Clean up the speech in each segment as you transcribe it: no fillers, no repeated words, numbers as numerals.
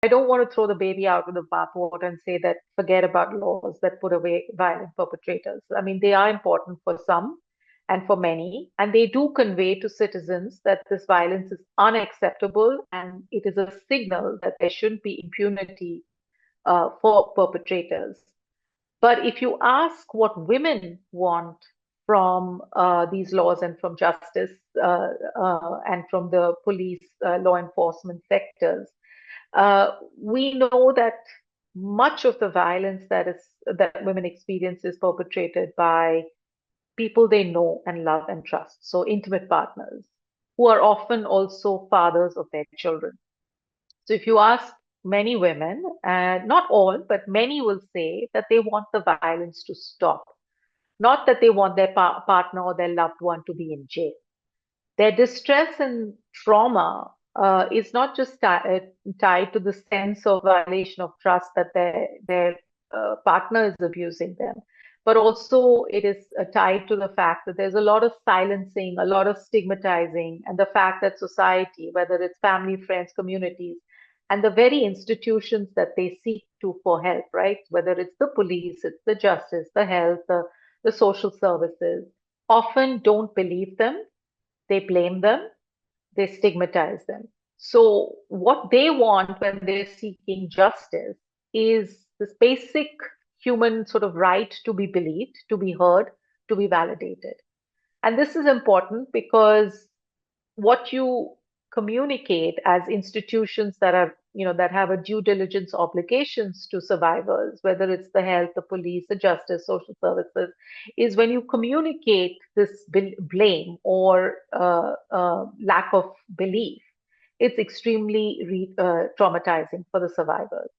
I don't want to throw the baby out with the bathwater and say that forget about laws that put away violent perpetrators. I mean, they are important for some and for many, and they do convey to citizens that this violence is unacceptable and it is a signal that there shouldn't be impunity for perpetrators. But if you ask what women want from these laws and from justice and from the police, law enforcement sectors, we know that much of the violence that women experience is perpetrated by people they know and love and trust, so intimate partners, who are often also fathers of their children. So if you ask many women, not all, but many will say that they want the violence to stop, not that they want their partner or their loved one to be in jail. Their distress and trauma is not just tied to the sense of violation of trust that their partner is abusing them, but also it is tied to the fact that there's a lot of silencing, a lot of stigmatizing, and the fact that society, whether it's family, friends, communities, and the very institutions that they seek to for help, right? Whether it's the police, it's the justice, the health, the social services, often don't believe them, they blame them, they stigmatize them. So, what they want when they're seeking justice is this basic human sort of right to be believed, to be heard, to be validated. And this is important because what you communicate as institutions that are, that have a due diligence obligations to survivors, whether it's the health, the police, the justice, social services, is when you communicate this blame or lack of belief, it's extremely traumatizing for the survivors.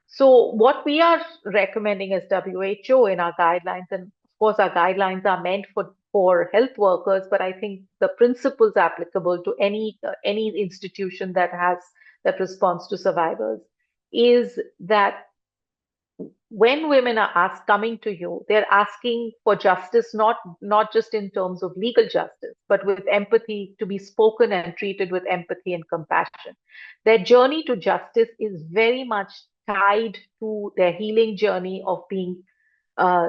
So what we are recommending as WHO in our guidelines, and of course our guidelines are meant for health workers, but I think the principles applicable to any institution that responds to survivors is that when women are coming to you, they're asking for justice, not just in terms of legal justice, but with empathy, to be spoken and treated with empathy and compassion. Their journey to justice is very much tied to their healing journey of being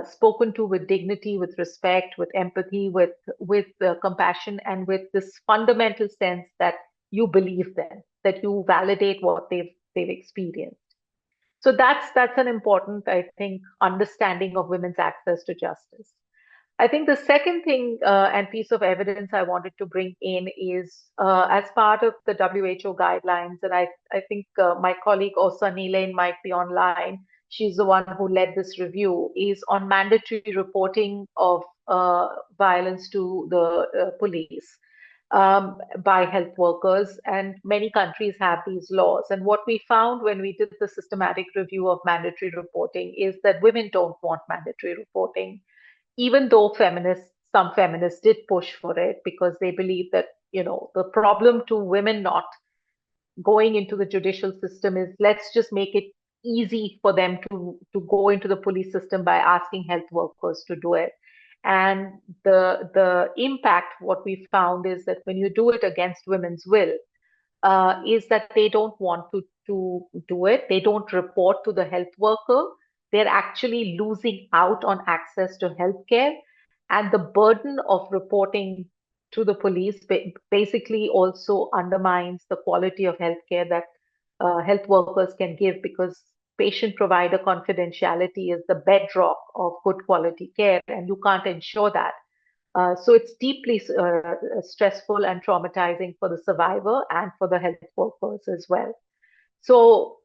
spoken to with dignity, with respect, with empathy, with compassion, and with this fundamental sense that you believe them, that you validate what they've experienced. So that's an important, I think, understanding of women's access to justice. I think the second thing and piece of evidence I wanted to bring in is as part of the WHO guidelines, and I think my colleague Osa Nilain might be online. She's the one who led this review, is on mandatory reporting of violence to the police by health workers, and many countries have these laws. And what we found when we did the systematic review of mandatory reporting is that women don't want mandatory reporting, even though some feminists did push for it because they believe that, the problem to women not going into the judicial system is let's just make it easy for them to go into the police system by asking health workers to do it. And the impact, what we found is that when you do it against women's will, is that they don't want to do it. They don't report to the health worker. They're actually losing out on access to healthcare. And the burden of reporting to the police basically also undermines the quality of healthcare that health workers can give, because patient provider confidentiality is the bedrock of good quality care, and you can't ensure that. So it's deeply stressful and traumatizing for the survivor and for the health workers as well. So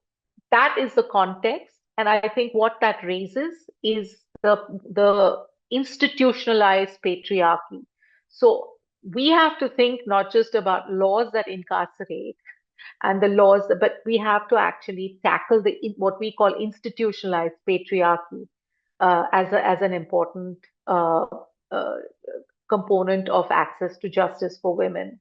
that is the context, and I think what that raises is the institutionalized patriarchy. So we have to think not just about laws that incarcerate and the laws, but we have to actually tackle what we call institutionalized patriarchy as an important uh, component of access to justice for women.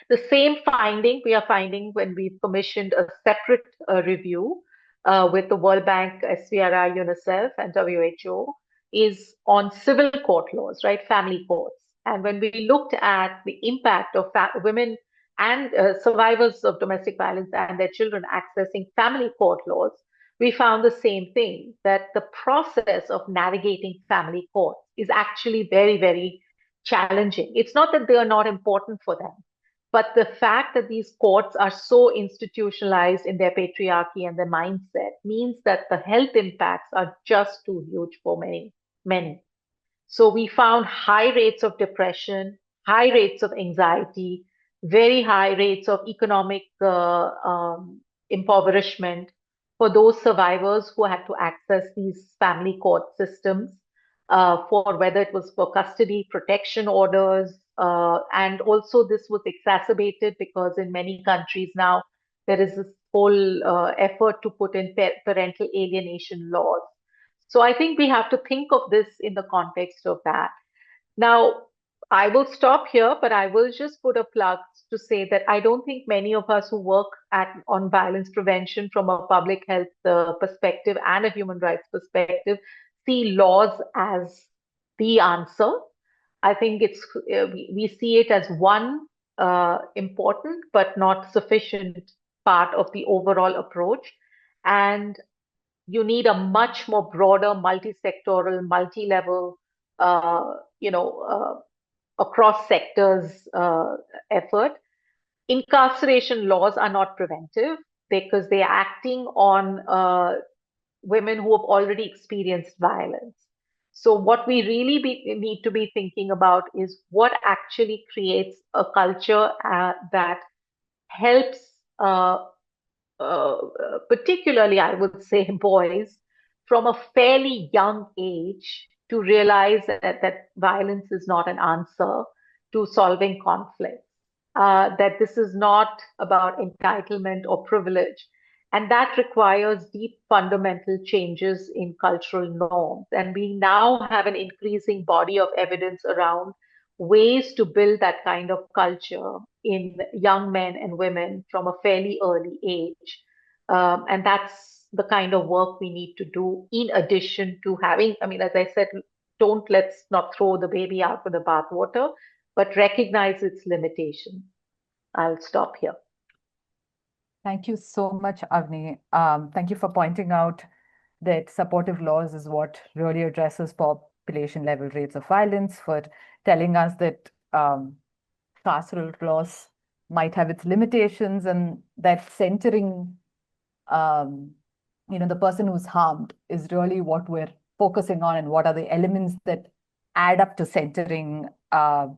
The same finding we are finding when we've commissioned a separate review with the World Bank, SVRI, UNICEF, and WHO is on civil court laws, right? Family courts. And when we looked at the impact of women and survivors of domestic violence and their children accessing family court laws, we found the same thing, that the process of navigating family courts is actually very, very challenging. It's not that they are not important for them, but the fact that these courts are so institutionalized in their patriarchy and their mindset means that the health impacts are just too huge for many, many. So we found high rates of depression, high rates of anxiety, very high rates of economic impoverishment for those survivors who had to access these family court systems, for whether it was for custody, protection orders, and also this was exacerbated because in many countries now there is this whole effort to put in parental alienation laws. So I think we have to think of this in the context of that. Now, I will stop here, but I will just put a plug to say that I don't think many of us who work on violence prevention from a public health perspective and a human rights perspective see laws as the answer. I think we see it as one important but not sufficient part of the overall approach. And you need a much more broader, multi-sectoral, multi-level, uh, you know, across sectors effort. Incarceration laws are not preventive because they are acting on women who have already experienced violence. So what we really need to be thinking about is what actually creates a culture that helps particularly, I would say, boys from a fairly young age to realize that violence is not an answer to solving conflicts, that this is not about entitlement or privilege. And that requires deep fundamental changes in cultural norms. And we now have an increasing body of evidence around ways to build that kind of culture in young men and women from a fairly early age. And that's the kind of work we need to do in addition to having, I mean, as I said, let's not throw the baby out with the bathwater, but recognize its limitations. I'll stop here. Thank you so much, Avni. Thank you for pointing out that supportive laws is what really addresses population level rates of violence, for telling us that carceral laws might have its limitations, and that centering the person who's harmed is really what we're focusing on, and what are the elements that add up to centering a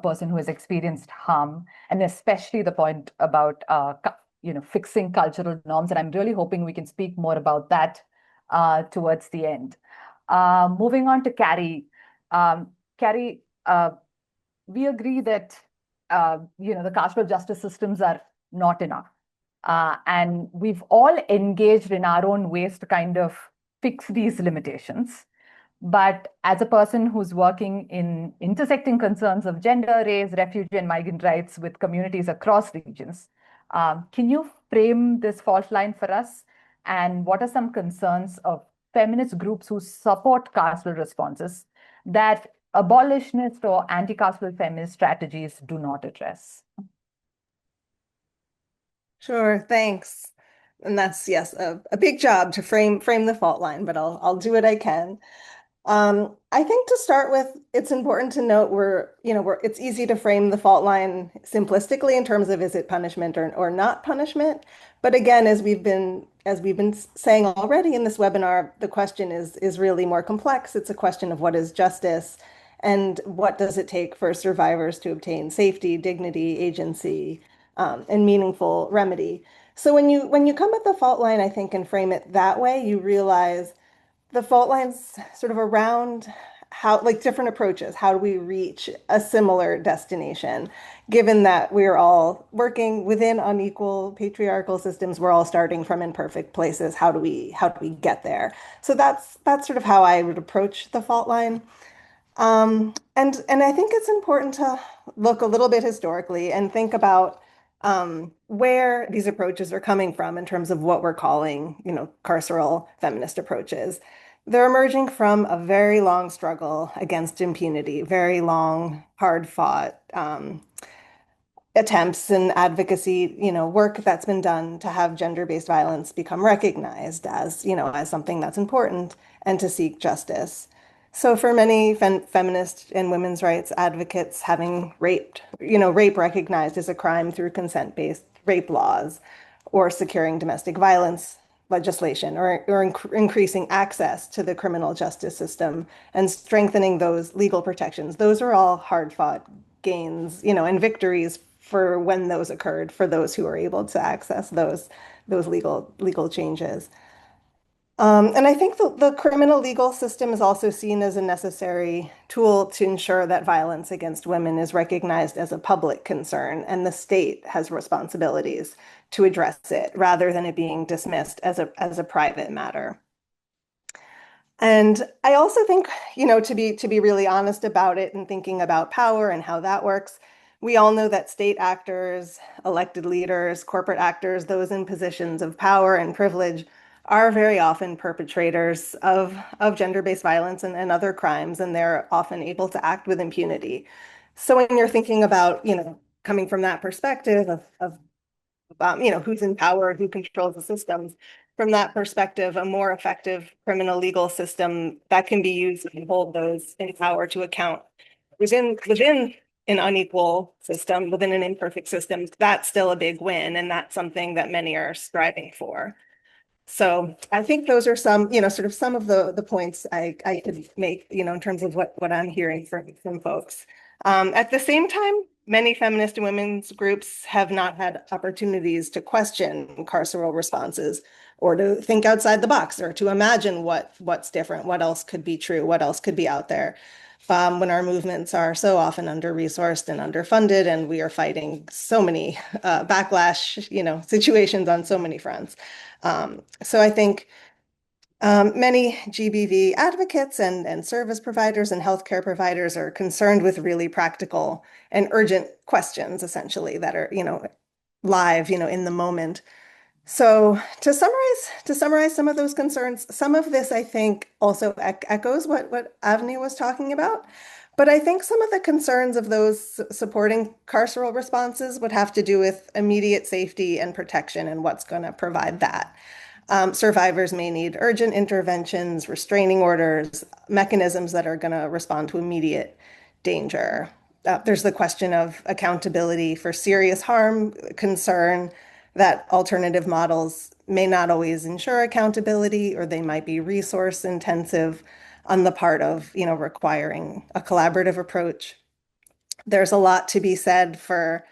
person who has experienced harm, and especially the point about fixing cultural norms. And I'm really hoping we can speak more about that towards the end. Moving on to Carrie. Carrie, we agree that the carceral justice systems are not enough. And we've all engaged in our own ways to kind of fix these limitations. But as a person who's working in intersecting concerns of gender, race, refugee, and migrant rights with communities across regions, can you frame this fault line for us? And what are some concerns of feminist groups who support carceral responses that abolitionist or anti-carceral feminist strategies do not address? Sure, thanks. And that's, yes, a big job to frame the fault line, but I'll do what I can. I think to start with, it's important to note it's easy to frame the fault line simplistically in terms of is it punishment or not punishment. But again, as we've been saying already in this webinar, the question is really more complex. It's a question of what is justice and what does it take for survivors to obtain safety, dignity, agency, and meaningful remedy. So when you come at the fault line, I think, and frame it that way, you realize the fault line's sort of around how, like, different approaches. How do we reach a similar destination? Given that we're all working within unequal patriarchal systems, we're all starting from imperfect places. How do we get there? So that's sort of how I would approach the fault line. And I think it's important to look a little bit historically and think about where these approaches are coming from in terms of what we're calling, carceral feminist approaches. They're emerging from a very long struggle against impunity, very long, hard-fought attempts and advocacy, work that's been done to have gender-based violence become recognized as, as something that's important and to seek justice. So for many feminist and women's rights advocates, having rape recognized as a crime through consent-based rape laws or securing domestic violence legislation or increasing access to the criminal justice system and strengthening those legal protections. Those are all hard-fought gains, and victories for when those occurred for those who are able to access those legal changes. And I think the criminal legal system is also seen as a necessary tool to ensure that violence against women is recognized as a public concern, and the state has responsibilities to address it rather than it being dismissed as a private matter. And I also think, to be really honest about it and thinking about power and how that works, we all know that state actors, elected leaders, corporate actors, those in positions of power and privilege are very often perpetrators of gender-based violence and other crimes, and they're often able to act with impunity. So when you're thinking about, coming from that perspective of who's in power, who controls the systems. From that perspective, a more effective criminal legal system that can be used to hold those in power to account within an unequal system, within an imperfect system, that's still a big win. And that's something that many are striving for. So I think those are some, sort of some of the points I could make, in terms of what I'm hearing from folks. At the same time, many feminist and women's groups have not had opportunities to question carceral responses or to think outside the box or to imagine what's different, what else could be true, what else could be out there. When our movements are so often under-resourced and underfunded, and we are fighting so many backlash, situations on so many fronts. So I think many GBV advocates and service providers and healthcare providers are concerned with really practical and urgent questions, essentially, that are, live, in the moment. So to summarize some of those concerns, some of this I think also echoes what Avni was talking about. But I think some of the concerns of those supporting carceral responses would have to do with immediate safety and protection and what's going to provide that. Survivors may need urgent interventions, restraining orders, mechanisms that are going to respond to immediate danger. There's the question of accountability for serious harm, concern that alternative models may not always ensure accountability, or they might be resource intensive on the part of, requiring a collaborative approach. There's a lot to be said for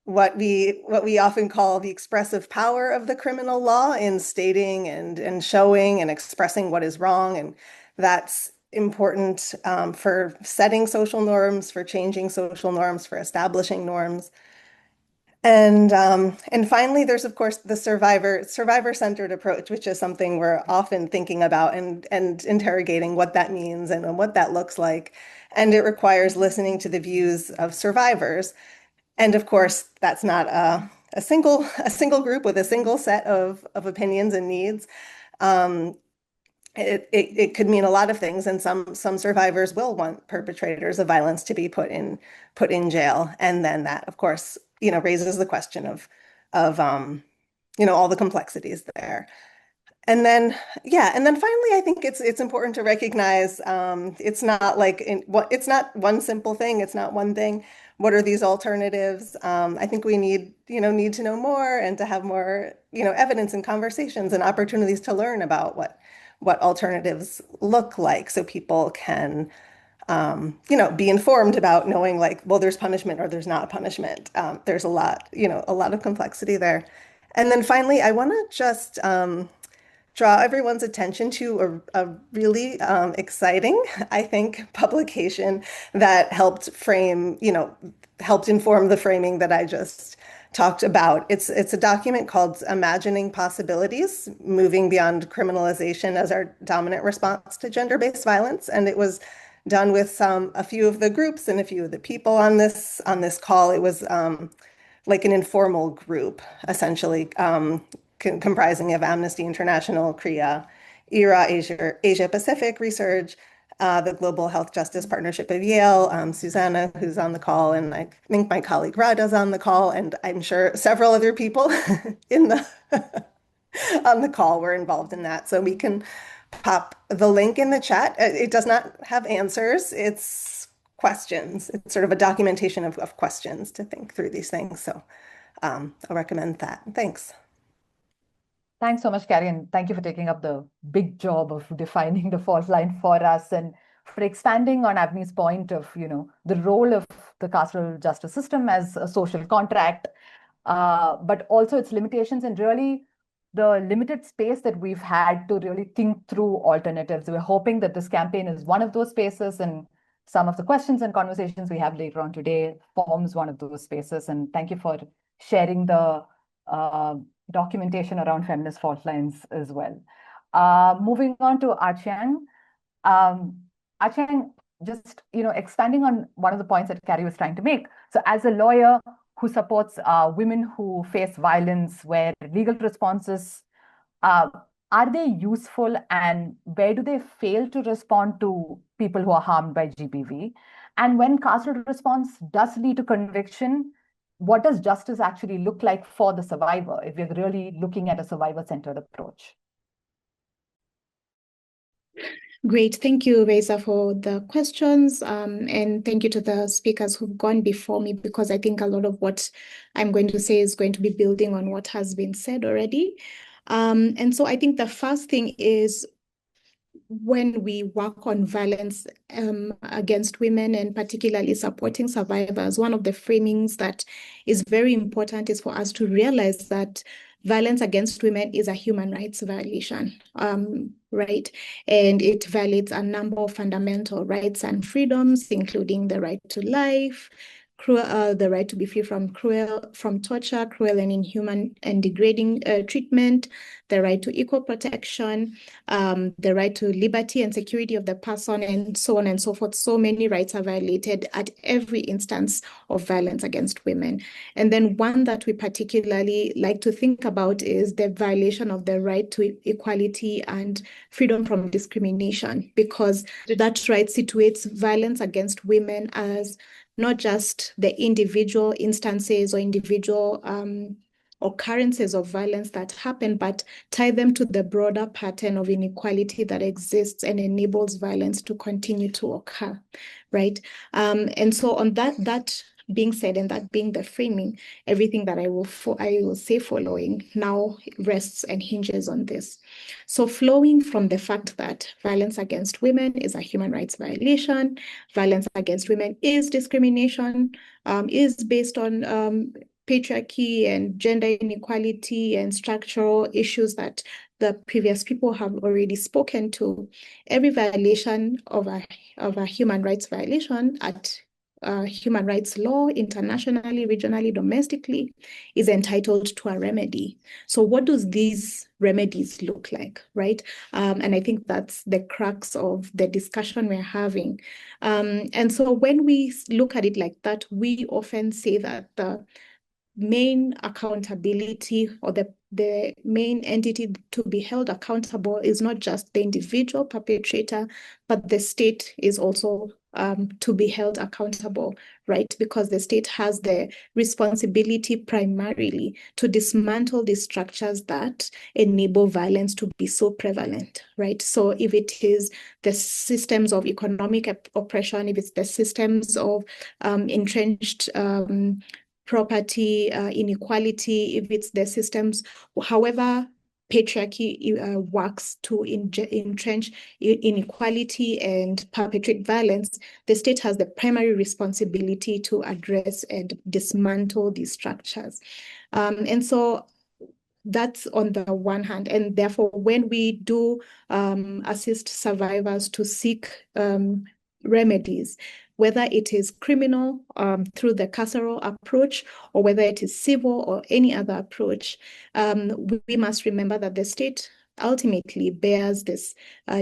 what we often call the expressive power of the criminal law in stating and showing and expressing what is wrong. And that's important for setting social norms, for changing social norms, for establishing norms. And finally, there's of course the survivor-centered approach, which is something we're often thinking about and interrogating what that means and what that looks like. And it requires listening to the views of survivors. And of course, that's not a single group with a single set of opinions and needs. It could mean a lot of things, and some survivors will want perpetrators of violence to be put in jail, and then that, of course, raises the question of all the complexities there. And then finally, I think it's important to recognize it's not like it's not one simple thing. It's not one thing. What are these alternatives? I think we need to know more and to have more evidence and conversations and opportunities to learn about what alternatives look like, so people can be informed about knowing, like, well, there's punishment or there's not punishment. There's a lot of complexity there. And then finally, I want to just draw everyone's attention to a really exciting, I think, publication that helped inform the framing that I just talked about. It's a document called Imagining Possibilities, Moving Beyond Criminalization as Our Dominant Response to Gender-Based Violence. And it was done with a few of the groups and a few of the people on this call. It was like an informal group, essentially, comprising of Amnesty International, CREA, ERA, Asia Pacific Research, the Global Health Justice Partnership of Yale, Susanna, who's on the call, and I think my colleague Rada's on the call, and I'm sure several other people in the on the call were involved in that. So we can pop the link in the chat. It does not have answers. It's questions. It's sort of a documentation of questions to think through these things. So I'll recommend that. Thanks. Thanks so much, Carrie, and thank you for taking up the big job of defining the fault line for us and for expanding on Avni's point of, the role of the carceral justice system as a social contract, but also its limitations and really the limited space that we've had to really think through alternatives. We're hoping that this campaign is one of those spaces, and some of the questions and conversations we have later on today forms one of those spaces. And thank you for sharing the documentation around feminist fault lines as well. Moving on to Achiang. Achiang, just expanding on one of the points that Carrie was trying to make. So as a lawyer who supports women who face violence, where legal responses, are they useful, and where do they fail to respond to people who are harmed by GBV? And when carceral response does lead to conviction, what does justice actually look like for the survivor if we're really looking at a survivor-centered approach? Great. Thank you, Reza, for the questions. And thank you to the speakers who've gone before me, because I think a lot of what I'm going to say is going to be building on what has been said already. And so I think the first thing is, when we work on violence against women, and particularly supporting survivors, one of the framings that is very important is for us to realize that violence against women is a human rights violation, right? And it violates a number of fundamental rights and freedoms, including the right to life, the right to be free from torture, cruel and inhuman and degrading treatment, the right to equal protection, the right to liberty and security of the person, and so on and so forth. So many rights are violated at every instance of violence against women. And then one that we particularly like to think about is the violation of the right to equality and freedom from discrimination, because that right situates violence against women as not just the individual instances or individual occurrences of violence that happen, but tie them to the broader pattern of inequality that exists and enables violence to continue to occur, right? And so on that being said, and that being the framing, everything that I will say following now rests and hinges on this. So flowing from the fact that violence against women is a human rights violation, violence against women is discrimination, is based on patriarchy and gender inequality and structural issues that the previous people have already spoken to. Every violation of a human rights violation at human rights law, internationally, regionally, domestically, is entitled to a remedy. So what does these remedies look like, right? And I think that's the crux of the discussion we're having. And so when we look at it like that, we often say that the main accountability, or the main entity to be held accountable, is not just the individual perpetrator, but the state is also to be held accountable, right? Because the state has the responsibility primarily to dismantle the structures that enable violence to be so prevalent, right? So if it is the systems of economic oppression, if it's the systems of entrenched property inequality, if it's the systems, however patriarchy works to entrench inequality and perpetrate violence, the state has the primary responsibility to address and dismantle these structures. And so that's on the one hand. And therefore, when we do assist survivors to seek remedies, whether it is criminal through the carceral approach, or whether it is civil or any other approach, we must remember that the state ultimately bears this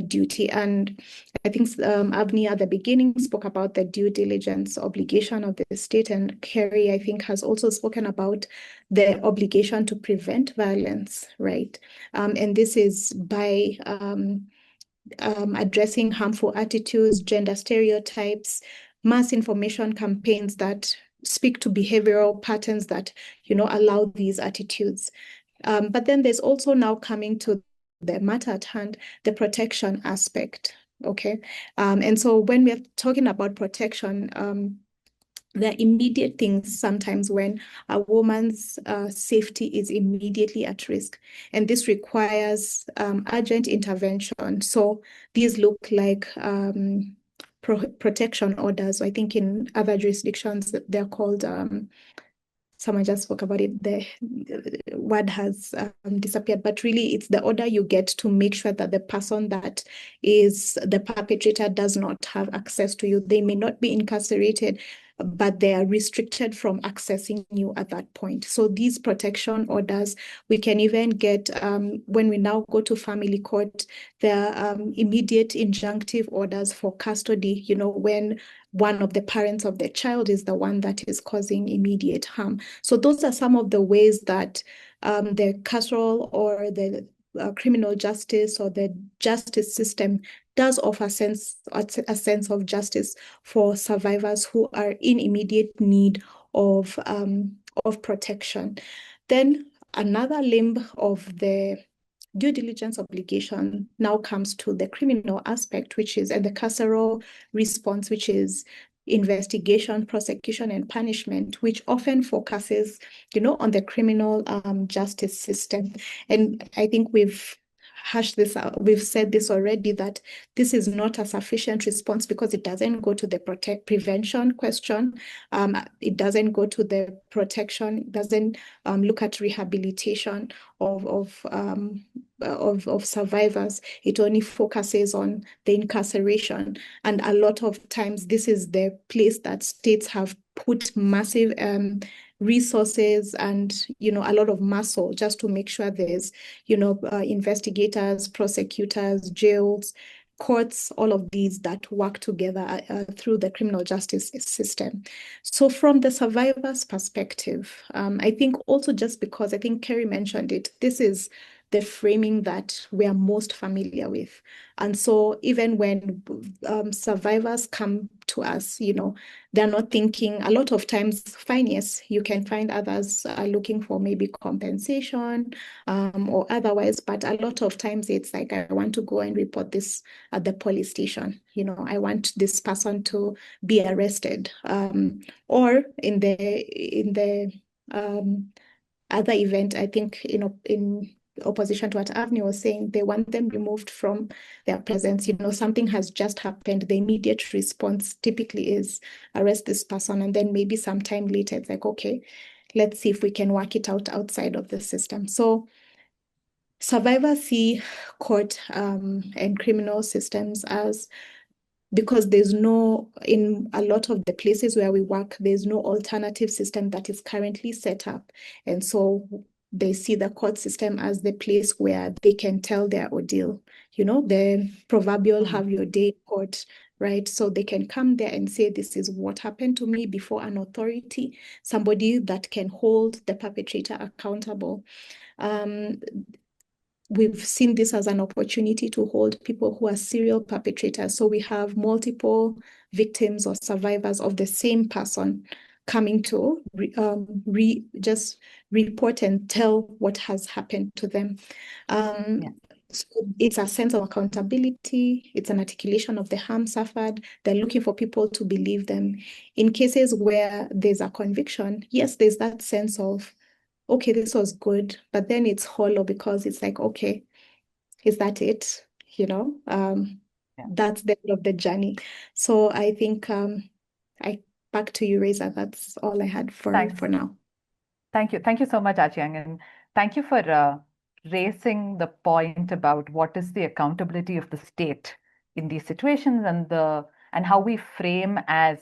duty. And I think Avni at the beginning spoke about the due diligence obligation of the state, and Carrie, I think, has also spoken about the obligation to prevent violence, right? And this is by addressing harmful attitudes, gender stereotypes, mass information campaigns that speak to behavioral patterns that, allow these attitudes. But then there's also now coming to the matter at hand, the protection aspect. Okay. And so when we're talking about protection, there are immediate things sometimes when a woman's safety is immediately at risk. And this requires urgent intervention. So these look like protection orders. I think in other jurisdictions, they're called someone just spoke about it, the word has disappeared, but really it's the order you get to make sure that the person that is the perpetrator does not have access to you. They may not be incarcerated, but they are restricted from accessing you at that point. So these protection orders, we can even get, when we now go to family court, there are immediate injunctive orders for custody, when one of the parents of the child is the one that is causing immediate harm. So those are some of the ways that the carceral or the criminal justice or the justice system does offer a sense of justice for survivors who are in immediate need of protection. Then another limb of the due diligence obligation now comes to the criminal aspect, which is, and the carceral response, which is investigation, prosecution, and punishment, which often focuses, on the criminal justice system. And I think we've hashed this out. We've said this already, that this is not a sufficient response because it doesn't go to the prevention question. It doesn't go to the protection. It doesn't look at rehabilitation of survivors. It only focuses on the incarceration. And a lot of times, this is the place that states have put massive resources and, a lot of muscle just to make sure there's, investigators, prosecutors, jails, courts, all of these that work together through the criminal justice system. So from the survivor's perspective, I think also just because I think Kerry mentioned it, this is the framing that we are most familiar with. And so even when survivors come to us, they're not thinking, a lot of times, fine, yes, you can find others are looking for maybe compensation or otherwise, but a lot of times it's like, I want to go and report this at the police station. I want this person to be arrested. Or in the other event, I think, in opposition to what Avni was saying, they want them removed from their presence. Something has just happened. The immediate response typically is arrest this person. And then maybe sometime later, it's like, okay, let's see if we can work it out outside of the system. So survivors see court and criminal systems as, because there's no, in a lot of the places where we work, there's no alternative system that is currently set up. And so they see the court system as the place where they can tell their ordeal, the proverbial have your day in court, right? So they can come there and say, this is what happened to me, before an authority, somebody that can hold the perpetrator accountable. We've seen this as an opportunity to hold people who are serial perpetrators. So we have multiple victims or survivors of the same person coming to just report and tell what has happened to them. So it's a sense of accountability. It's an articulation of the harm suffered. They're looking for people to believe them. In cases where there's a conviction, yes, there's that sense of, okay, this was good, but then it's hollow because it's like, okay, is that it? That's the end of the journey. So I think back to you, Reza. That's all I had for now. Thank you. Thank you so much, Achiang. And thank you for raising the point about what is the accountability of the state in these situations, and how we frame as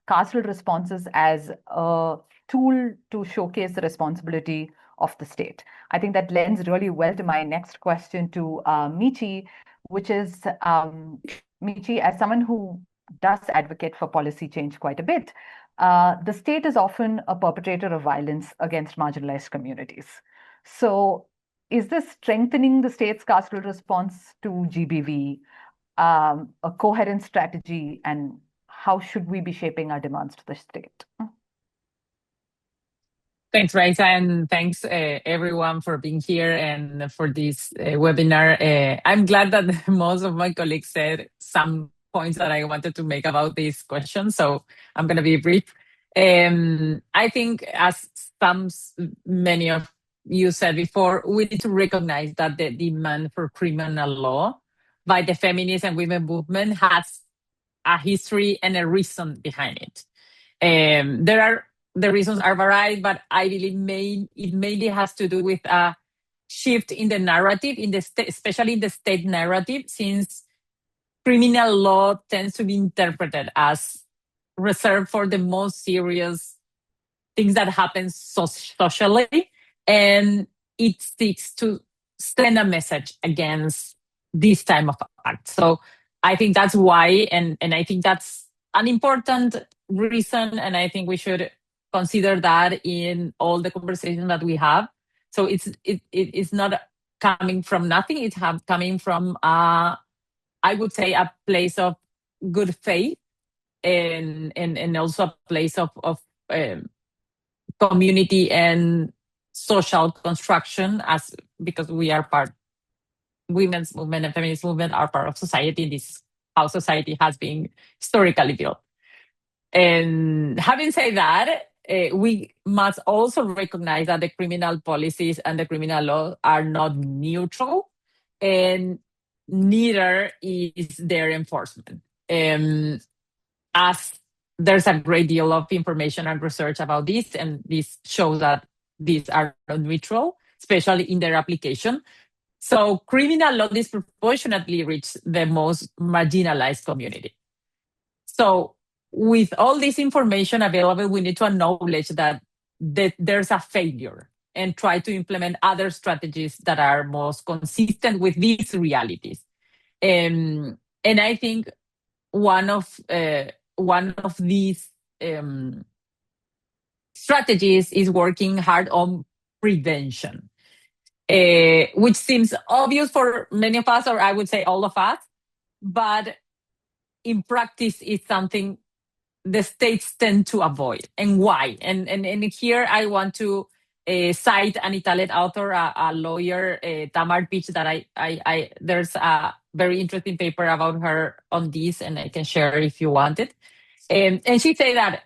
carceral responses as a tool to showcase the responsibility of the state. I think that lends really well to my next question to Michi, which is, Michi, as someone who does advocate for policy change quite a bit, the state is often a perpetrator of violence against marginalized communities. So is this strengthening the state's carceral response to GBV? a coherent strategy, and how should we be shaping our demands to the state? Thanks, Raisa, and thanks everyone for being here and for this webinar. I'm glad that most of my colleagues said some points that I wanted to make about this question, so I'm going to be brief. I think, as many of you said before, we need to recognize that the demand for criminal law by the feminist and women movement has a history and a reason behind it. The reasons are varied, but I believe it mainly has to do with a shift in the narrative, especially in the state narrative, since criminal law tends to be interpreted as reserved for the most serious things that happen socially, and it seeks to send a message against this type of act. So I think that's why, and I think that's an important reason, and I think we should consider that in all the conversations that we have. So it's not coming from nothing. It's coming from, I would say, a place of good faith, and also a place of community and social construction, because we are part, women's movement and feminist movement are part of society. This is how society has been historically built. And having said that, we must also recognize that the criminal policies and the criminal law are not neutral, and neither is their enforcement. As there's a great deal of information and research about this, and this shows that these are not neutral, especially in their application. So criminal law disproportionately reach the most marginalized community. So with all this information available, we need to acknowledge that there's a failure and try to implement other strategies that are most consistent with these realities. And I think one of these strategies is working hard on prevention, which seems obvious for many of us, or I would say all of us, but in practice is something the states tend to avoid. And why? And here I want to cite an Italian author, a lawyer, Tamar Peach, that I there's a very interesting paper about her on this, and I can share if you want it. And she said that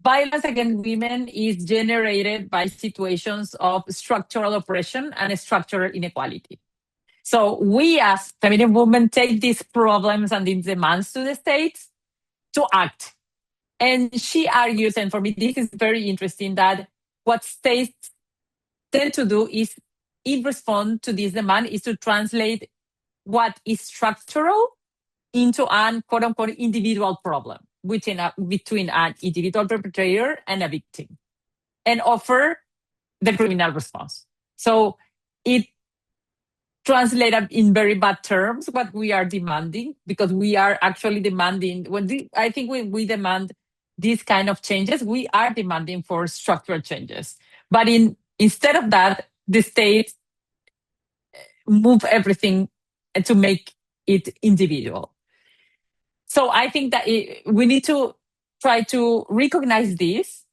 violence against women is generated by situations of structural oppression and structural inequality. So we as feminine women take these problems and these demands to the states to act. And she argues, and for me this is very interesting, that what states tend to do is, in response to this demand, is to translate what is structural into an quote-unquote individual problem between an individual perpetrator and a victim, and offer the criminal response. So it translated in very bad terms what we are demanding, because we are actually demanding, when we demand these kind of changes, we are demanding for structural changes. But instead of that, the state move everything to make it individual. So I think that we need to try to recognize this,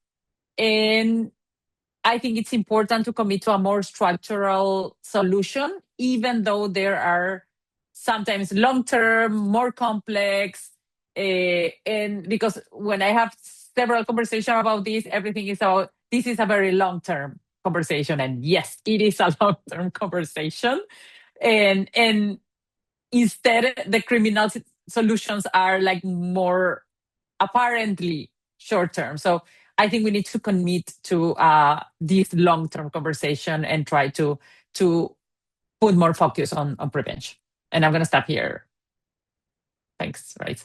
and I think it's important to commit to a more structural solution, even though there are sometimes long-term, more complex, and because when I have several conversations about this, everything is about, this is a very long-term conversation. And yes, it is a long-term conversation. And instead, the criminal solutions are like more apparently short-term. So I think we need to commit to this long-term conversation and try to put more focus on prevention. And I'm going to stop here. Thanks, right?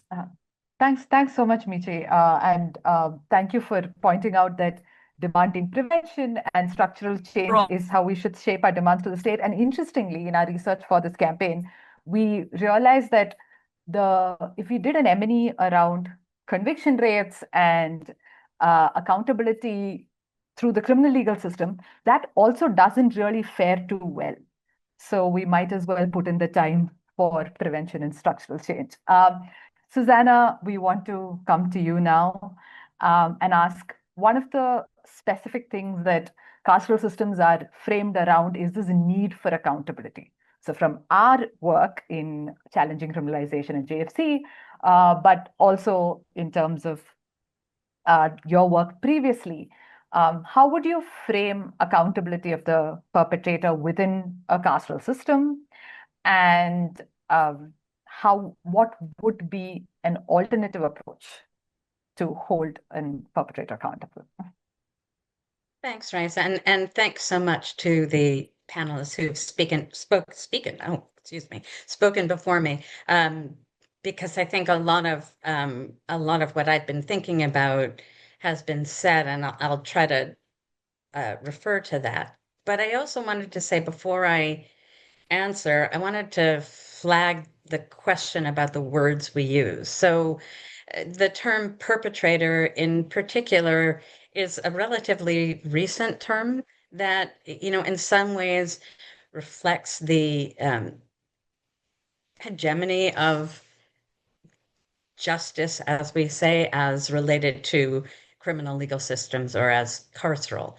Thanks so much, Miche. And thank you for pointing out that demanding prevention and structural change is how we should shape our demands to the state. And interestingly, in our research for this campaign, we realized that if we did an M&E around conviction rates and accountability through the criminal legal system, that also doesn't really fare too well. So we might as well put in the time for prevention and structural change. Susanna, we want to come to you now and ask, one of the specific things that carceral systems are framed around is this need for accountability. So from our work in challenging criminalization and JFC, but also in terms of your work previously, how would you frame accountability of the perpetrator within a carceral system? And what would be an alternative approach to hold a perpetrator accountable? Thanks, Raisa, and thanks so much to the panelists who've spoken before me, because I think a lot of what I've been thinking about has been said, and I'll try to refer to that. But I also wanted to say, before I answer, I wanted to flag the question about the words we use. So the term perpetrator in particular is a relatively recent term that, in some ways reflects the hegemony of justice, as we say, as related to criminal legal systems or as carceral.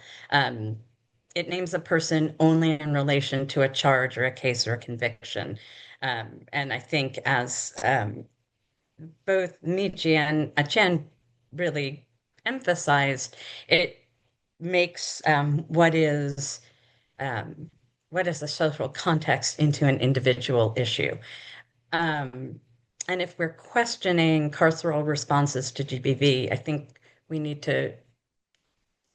It names a person only in relation to a charge or a case or a conviction. And I think, as both Michi and Achen really emphasized, it makes what is the social context into an individual issue. And if we're questioning carceral responses to GBV, I think we need to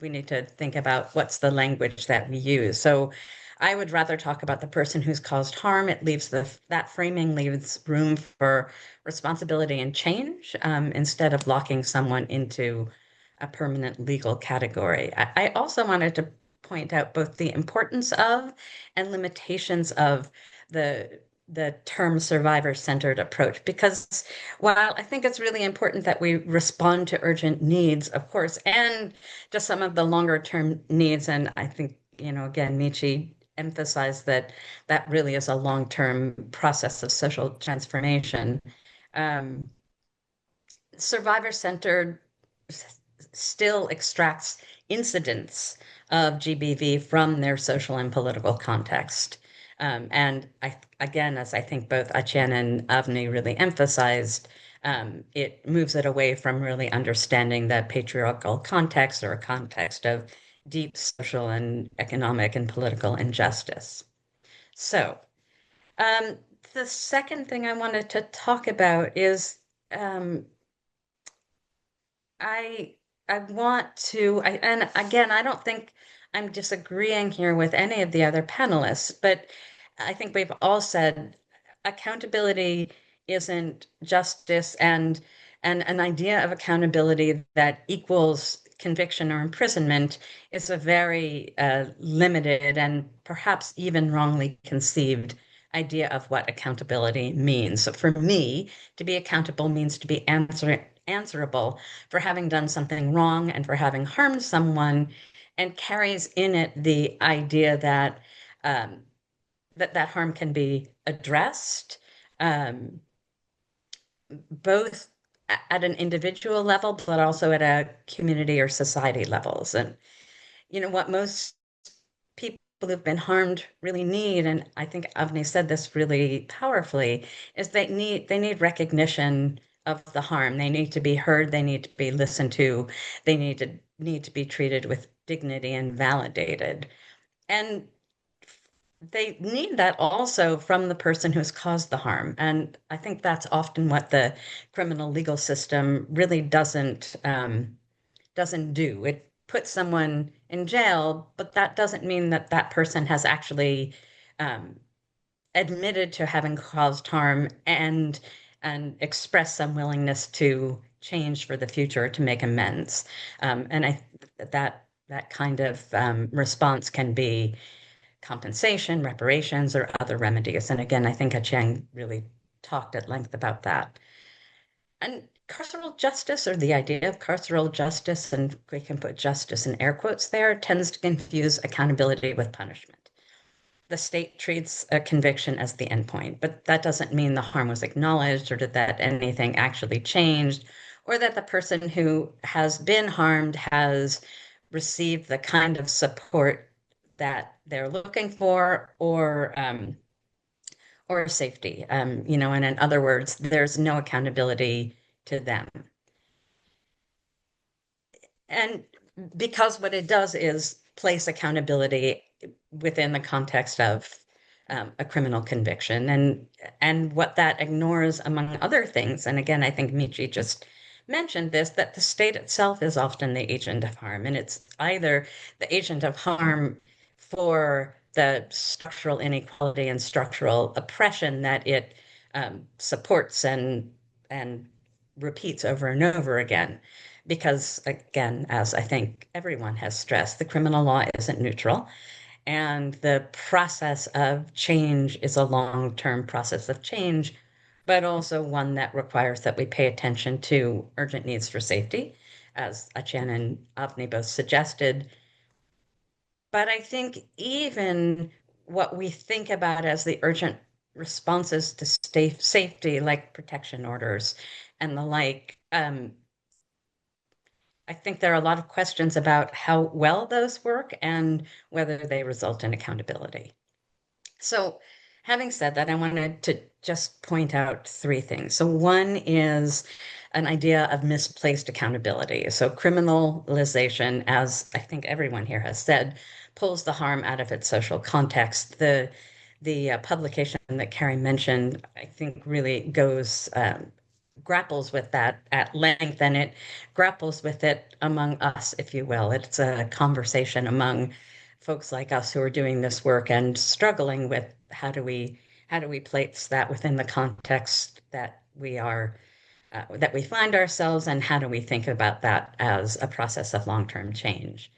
think about what's the language that we use. So I would rather talk about the person who's caused harm. It leaves that framing leaves room for responsibility and change, instead of locking someone into a permanent legal category. I also wanted to point out both the importance of and limitations of the term survivor-centered approach, because while I think it's really important that we respond to urgent needs, of course, and to some of the longer-term needs, and I think, again, Michi emphasized that really is a long-term process of social transformation. Survivor-centered still extracts incidents of GBV from their social and political context. And again, as I think both Achen and Avni really emphasized, it moves it away from really understanding that patriarchal context, or a context of deep social and economic and political injustice. So the second thing I wanted to talk about is I want to, and again, I don't think I'm disagreeing here with any of the other panelists, but I think we've all said accountability isn't justice, and an idea of accountability that equals conviction or imprisonment is a very limited and perhaps even wrongly conceived idea of what accountability means. So for me, to be accountable means to be answerable for having done something wrong and for having harmed someone, and carries in it the idea that that harm can be addressed, both at an individual level, but also at a community or society levels. And what most people who've been harmed really need, and I think Avni said this really powerfully, is they need recognition of the harm. They need to be heard. They need to be listened to. They need to be treated with dignity and validated. And they need that also from the person who's caused the harm. And I think that's often what the criminal legal system really doesn't do. It puts someone in jail, but that doesn't mean that that person has actually admitted to having caused harm and expressed some willingness to change for the future, to make amends. And that kind of response can be compensation, reparations, or other remedies. And again, I think Achen really talked at length about that. And carceral justice, or the idea of carceral justice, and we can put justice in air quotes there, tends to confuse accountability with punishment. the state treats a conviction as the endpoint, but that doesn't mean the harm was acknowledged or that anything actually changed, or that the person who has been harmed has received the kind of support that they're looking for, or safety. And in other words, there's no accountability to them. And because what it does is place accountability within the context of a criminal conviction, and what that ignores, among other things, and again, I think Michi just mentioned this, that the state itself is often the agent of harm, and it's either the agent of harm for the structural inequality and structural oppression that it supports and repeats over and over again. Because again, as I think everyone has stressed, the criminal law isn't neutral. And the process of change is a long-term process of change, but also one that requires that we pay attention to urgent needs for safety, as Achan and Avni both suggested. But I think even what we think about as the urgent responses to safety, like protection orders and the like, I think there are a lot of questions about how well those work and whether they result in accountability. So, having said that, I wanted to just point out three things. So, one is an idea of misplaced accountability. So, criminalization, as I think everyone here has said, pulls the harm out of its social context. The publication that Carrie mentioned, I think, really grapples with that at length, and it grapples with it among us, if you will. It's a conversation among folks like us who are doing this work and struggling with how do we place that within the context that we are that we find ourselves, and how do we think about that as a process of long-term change.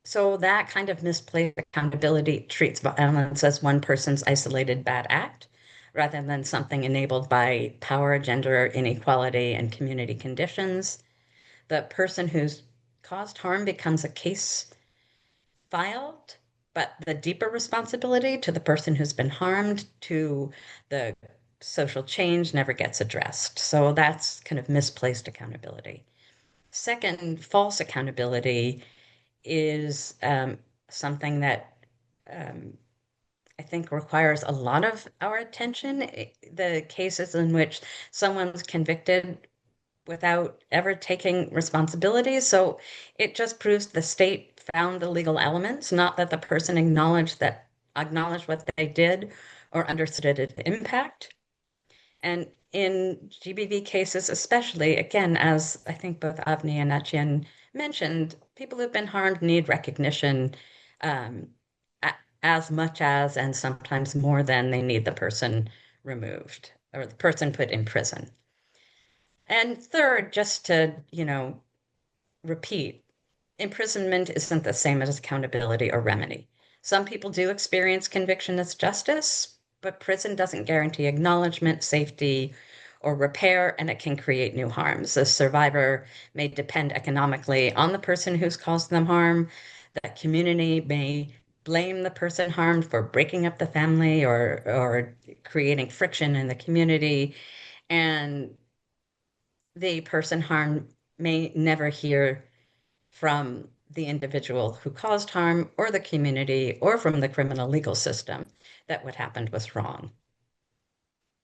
So that kind of misplaced accountability treats violence as one person's isolated bad act, rather than something enabled by power, gender inequality, and community conditions. The person who's caused harm becomes a case filed, but the deeper responsibility to the person who's been harmed, to the social change, never gets addressed. So that's kind of misplaced accountability. Second, false accountability is something that I think requires a lot of our attention. The cases in which someone's convicted without ever taking responsibility. So it just proves the state found the legal elements, not that the person acknowledged what they did or understood its impact. And in GBV cases, especially, again, as I think both Avni and Achan mentioned, people who've been harmed need recognition as much as, and sometimes more than, they need the person removed or the person put in prison. And third, just to, repeat, imprisonment isn't the same as accountability or remedy. Some people do experience conviction as justice, but prison doesn't guarantee acknowledgement, safety, or repair, and it can create new harms. The survivor may depend economically on the person who's caused them harm. The community may blame the person harmed for breaking up the family or creating friction in the community. And the person harmed may never hear from the individual who caused harm or the community or from the criminal legal system that what happened was wrong.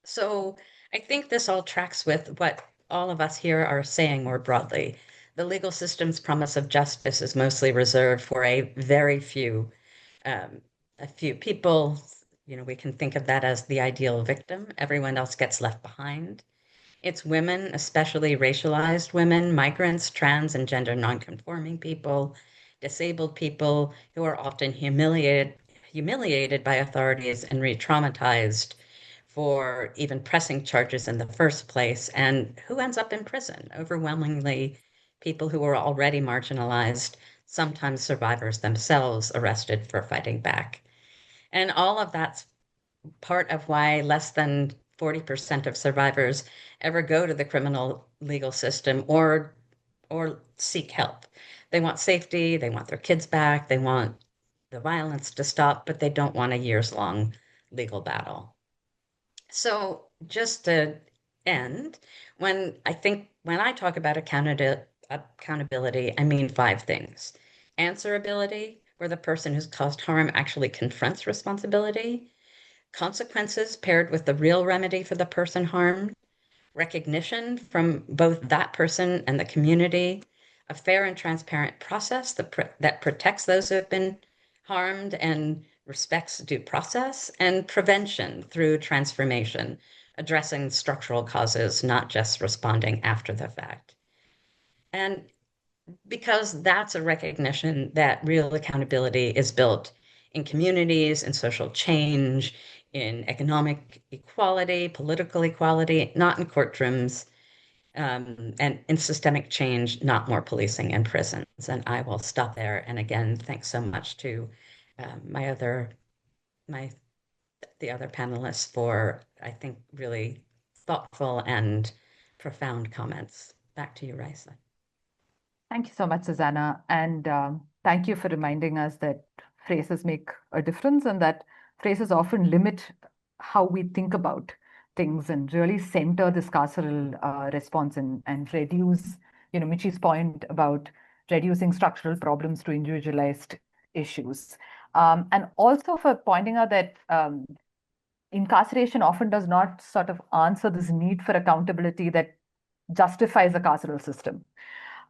So I think this all tracks with what all of us here are saying more broadly. The legal system's promise of justice is mostly reserved for a few people. We can think of that as the ideal victim. Everyone else gets left behind. It's women, especially racialized women, migrants, trans and gender nonconforming people, disabled people who are often humiliated by authorities and re-traumatized for even pressing charges in the first place. And who ends up in prison? Overwhelmingly, people who are already marginalized, sometimes survivors themselves arrested for fighting back. And all of that's part of why less than 40% of survivors ever go to the criminal legal system or seek help. They want safety, they want their kids back, they want the violence to stop, but they don't want a years-long legal battle. So just to end, when I talk about accountability, I mean 5 things. Answerability, where the person who's caused harm actually confronts responsibility. Consequences paired with the real remedy for the person harmed. Recognition from both that person and the community. A fair and transparent process that protects those who have been harmed and respects due process. And prevention through transformation, addressing structural causes, not just responding after the fact. And because that's a recognition that real accountability is built in communities, in social change, in economic equality, political equality, not in courtrooms, and in systemic change, not more policing and prisons. And I will stop there. And again, thanks so much to the other panelists for, I think, really thoughtful and profound comments. Back to you, Raisa. Thank you so much, Susanna. And thank you for reminding us that phrases make a difference and that phrases often limit how we think about things and really center this carceral response and reduce, Michi's point about reducing structural problems to individualized issues. And also for pointing out that incarceration often does not sort of answer this need for accountability that justifies a carceral system.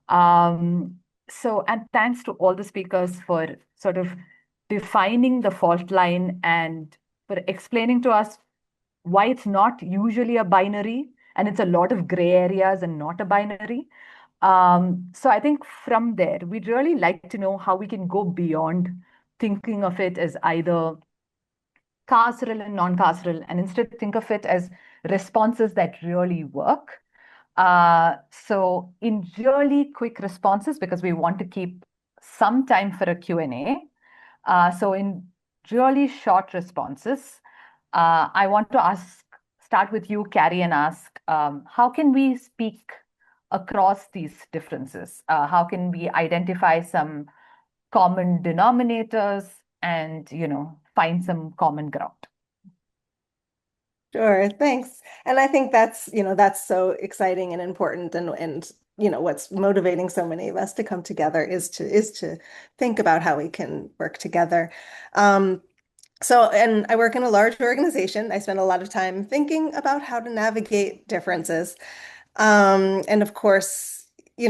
And thanks to all the speakers for sort of defining the fault line and for explaining to us why it's not usually a binary and it's a lot of gray areas and not a binary. So I think from there, we'd really like to know how we can go beyond thinking of it as either carceral and non-carceral, and instead think of it as responses that really work. So in really quick responses, because we want to keep some time for a Q&A. So in really short responses, I want to start with you, Carrie, and ask, how can we speak across these differences? How can we identify some common denominators and, find some common ground? Sure, thanks. And I think that's so exciting and important, and what's motivating so many of us to come together is to think about how we can work together. And I work in a large organization. I spend a lot of time thinking about how to navigate differences. And of course,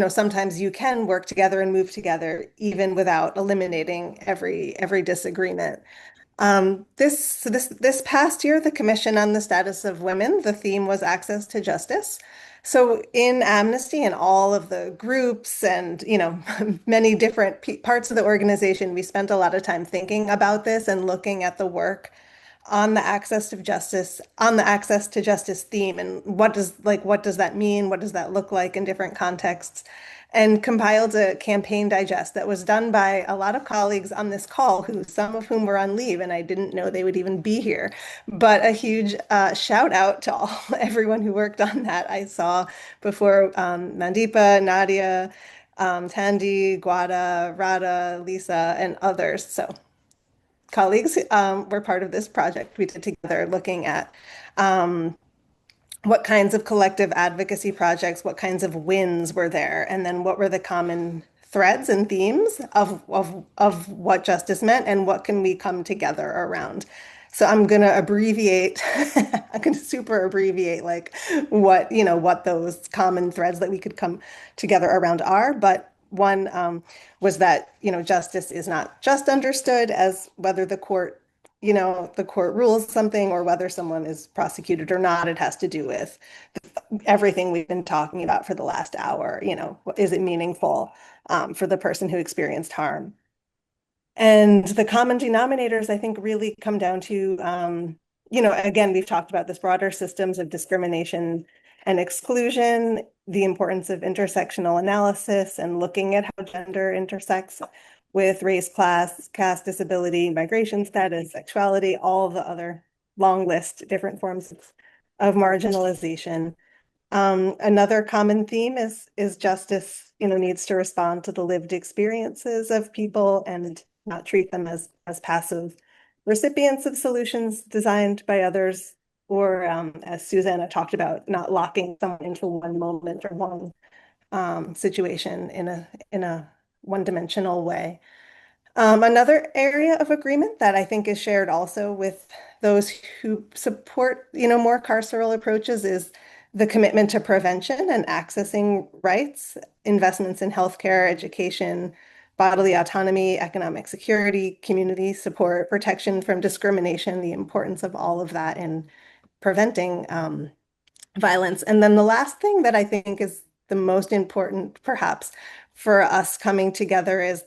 sometimes you can work together and move together even without eliminating every disagreement. This past year, the Commission on the Status of Women, the theme was access to justice. So in Amnesty and all of the groups and, many different parts of the organization, we spent a lot of time thinking about this and looking at the work on the access to justice theme, and what does that mean? What does that look like in different contexts? And compiled a campaign digest that was done by a lot of colleagues on this call, some of whom were on leave, and I didn't know they would even be here. But a huge shout out to everyone who worked on that. I saw before Mandeepa, Nadia, Tandy, Guada, Radha, Lisa, and others. So colleagues were part of this project we did together, looking at what kinds of collective advocacy projects, what kinds of wins were there, and then what were the common threads and themes of what justice meant and what can we come together around. So I'm going to abbreviate, I'm going to super abbreviate what those common threads that we could come together around are. But one was that, justice is not just understood as whether the court rules something or whether someone is prosecuted or not. It has to do with everything we've been talking about for the last hour. Is it meaningful for the person who experienced harm? And the common denominators, I think, really come down to, again, we've talked about this broader systems of discrimination and exclusion, the importance of intersectional analysis and looking at how gender intersects with race, class, caste, disability, migration status, sexuality, all the other long list, different forms of marginalization. Another common theme is justice, needs to respond to the lived experiences of people and not treat them as passive recipients of solutions designed by others, or as Susanna talked about, not locking someone into one moment or one situation in a one-dimensional way. Another area of agreement that I think is shared also with those who support, more carceral approaches is the commitment to prevention and accessing rights, investments in healthcare, education, bodily autonomy, economic security, community support, protection from discrimination, the importance of all of that in preventing violence. And then the last thing that I think is the most important, perhaps, for us coming together is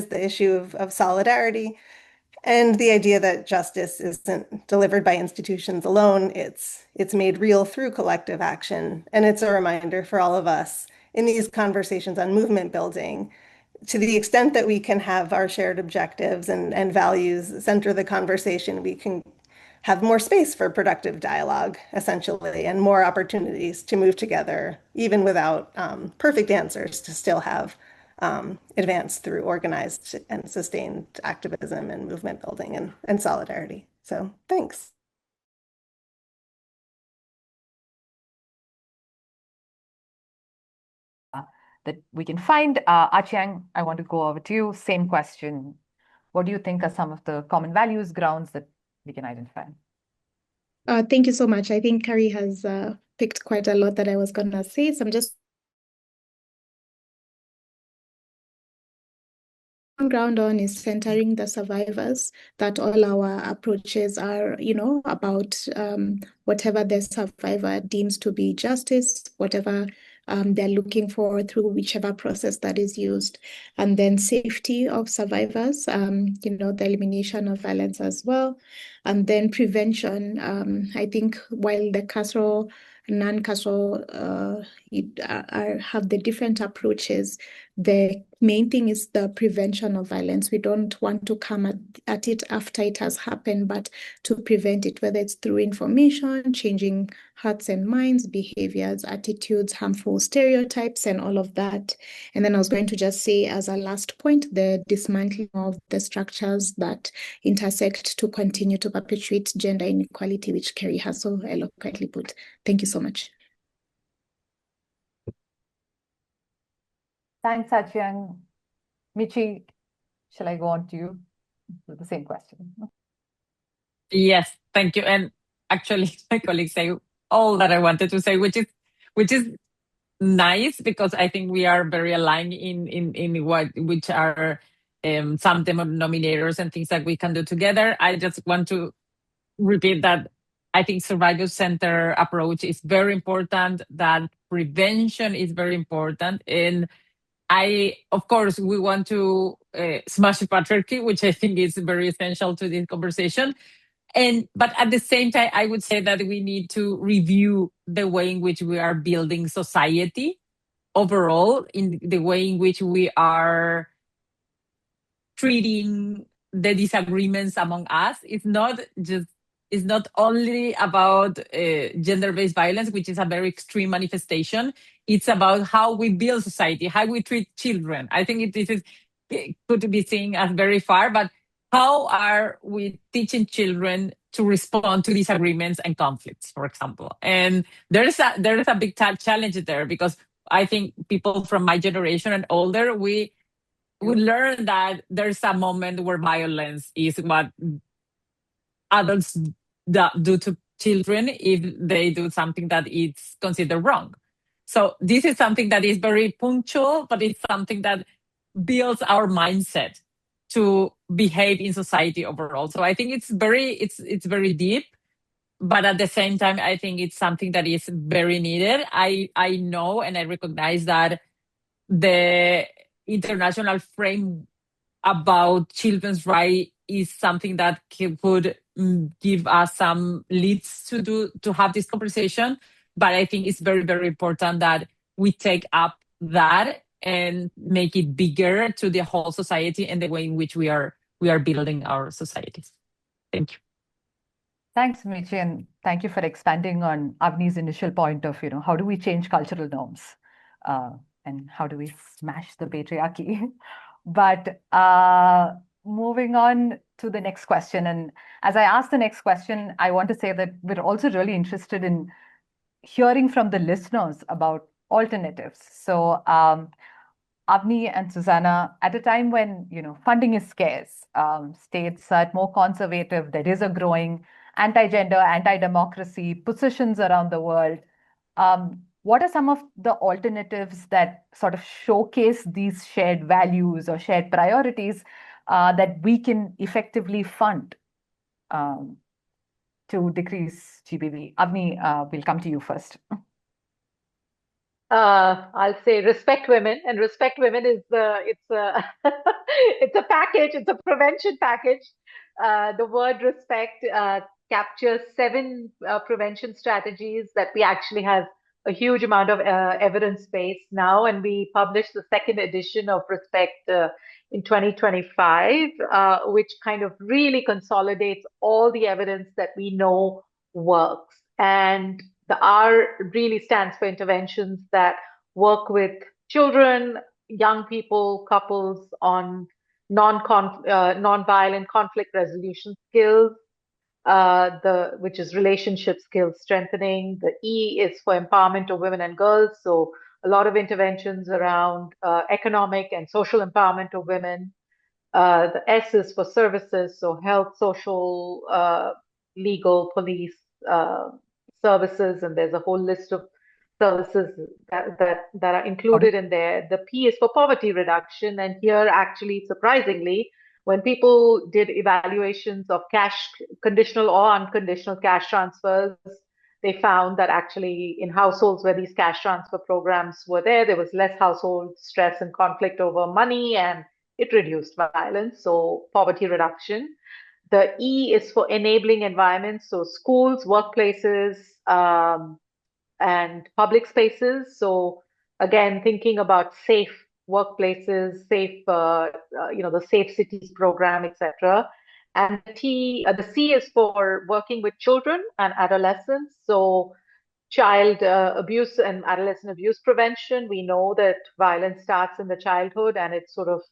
the issue of solidarity and the idea that justice isn't delivered by institutions alone. It's made real through collective action. And it's a reminder for all of us in these conversations on movement building, to the extent that we can have our shared objectives and values center the conversation, we can have more space for productive dialogue, essentially, and more opportunities to move together, even without perfect answers, to still have advance through organized and sustained activism and movement building and solidarity. So thanks. That we can find. Achiang, I want to go over to you. Same question. What do you think are some of the common values, grounds that we can identify? Thank you so much. I think Carrie has picked quite a lot that I was going to say. So I'm just ground on is centering the survivors, that all our approaches are, about whatever the survivor deems to be justice, whatever they're looking for through whichever process that is used. And then safety of survivors, the elimination of violence as well. And then prevention. I think while the carceral and non-carceral have the different approaches, the main thing is the prevention of violence. We don't want to come at it after it has happened, but to prevent it, whether it's through information, changing hearts and minds, behaviors, attitudes, harmful stereotypes, and all of that. And then I was going to just say, as a last point, the dismantling of the structures that intersect to continue to perpetuate gender inequality, which Kerry has so eloquently put. Thank you so much. Thanks, Achiang. Michi, shall I go on to you with the same question? Yes, thank you. And actually, my colleagues say all that I wanted to say, which is nice, because I think we are very aligned in which are some denominators and things that we can do together. I just want to repeat that I think survivor-centered approach is very important, that prevention is very important. And of course, we want to smash patriarchy, which I think is very essential to this conversation. But at the same time, I would say that we need to review the way in which we are building society overall, in the way in which we are treating the disagreements among us. It's not only about gender-based violence, which is a very extreme manifestation. It's about how we build society, how we treat children. I think it could be seen as very far, but how are we teaching children to respond to disagreements and conflicts, for example? And there is a big challenge there, because I think people from my generation and older, we learn that there's a moment where violence is what adults do to children if they do something that is considered wrong. So this is something that is very punctual, but it's something that builds our mindset to behave in society overall. So I think it's very deep, but at the same time, I think it's something that is very needed. I know and I recognize that the international frame about children's rights is something that could give us some leads to have this conversation. But I think it's very, very important that we take up that and make it bigger to the whole society and the way in which we are building our societies. Thank you. Thanks, Michi, and thank you for expanding on Avni's initial point of, how do we change cultural norms and how do we smash the patriarchy? But moving on to the next question. And as I ask the next question, I want to say that we're also really interested in hearing from the listeners about alternatives. So, Avni and Susanna, at a time when funding is scarce, states are more conservative, there is a growing anti-gender, anti-democracy positions around the world. What are some of the alternatives that sort of showcase these shared values or shared priorities that we can effectively fund to decrease GBV? Avni, we'll come to you first. I'll say respect women, and respect women is it's a it's a package, it's a prevention package. The word respect captures 7 prevention strategies that we actually have a huge amount of evidence base now, and we published the second edition of Respect in 2025, which kind of really consolidates all the evidence that we know works. And the R really stands for interventions that work with children, young people, couples on non-violent conflict resolution skills, which is relationship skills strengthening. The E is for empowerment of women and girls. So a lot of interventions around economic and social empowerment of women. The S is for services, so health, social, legal, police services, and there's a whole list of services that are included in there. The P is for poverty reduction, and here actually, surprisingly, when people did evaluations of cash, conditional or unconditional cash transfers, they found that actually in households where these cash transfer programs were there was less household stress and conflict over money, and it reduced violence, so poverty reduction. The E is for enabling environments, so schools, workplaces, and public spaces. So again, thinking about safe workplaces, safe, the Safe Cities program, etc. And the C is for working with children and adolescents. So child abuse and adolescent abuse prevention. We know that violence starts in the childhood and it sort of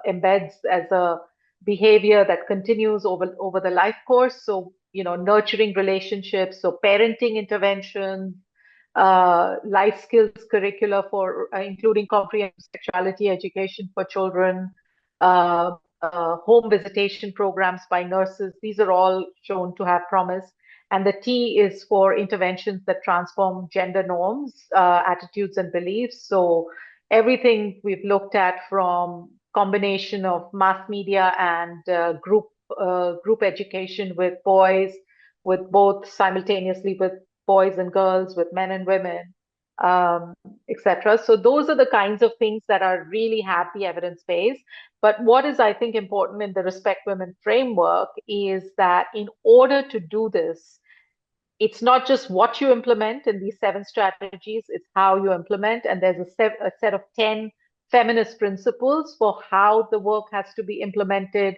embeds as a behavior that continues over the life course. So, nurturing relationships, so parenting interventions, life skills curricula for including comprehensive sexuality education for children, home visitation programs by nurses. These are all shown to have promise. And the T is for interventions that transform gender norms, attitudes, and beliefs. So everything we've looked at, from combination of mass media and group education with boys, with both simultaneously with boys and girls, with men and women, etc. So those are the kinds of things that are really have the evidence base. But what is, I think, important in the Respect Women framework is that in order to do this, it's not just what you implement in these 7 strategies, it's how you implement. And there's a set of 10 feminist principles for how the work has to be implemented,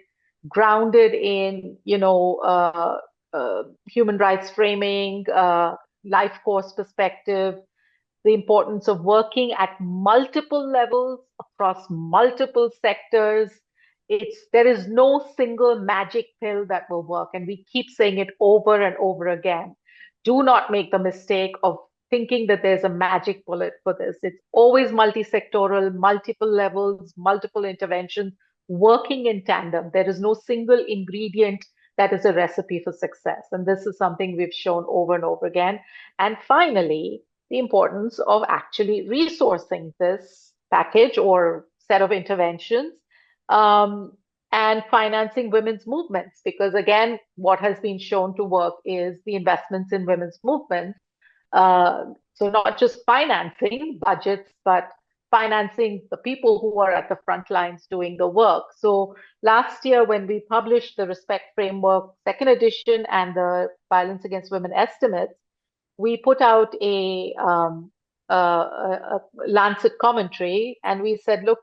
grounded in, human rights framing, life course perspective, the importance of working at multiple levels across multiple sectors. There is no single magic pill that will work, and we keep saying it over and over again. Do not make the mistake of thinking that there's a magic bullet for this. It's always multi-sectoral, multiple levels, multiple interventions, working in tandem. There is no single ingredient that is a recipe for success. And this is something we've shown over and over again. And finally, the importance of actually resourcing this package or set of interventions, and financing women's movements. Because again, what has been shown to work is the investments in women's movements. So not just financing budgets, but financing the people who are at the front lines doing the work. So last year, when we published the Respect Framework second edition and the Violence Against Women estimates, we put out a Lancet commentary, and we said, look,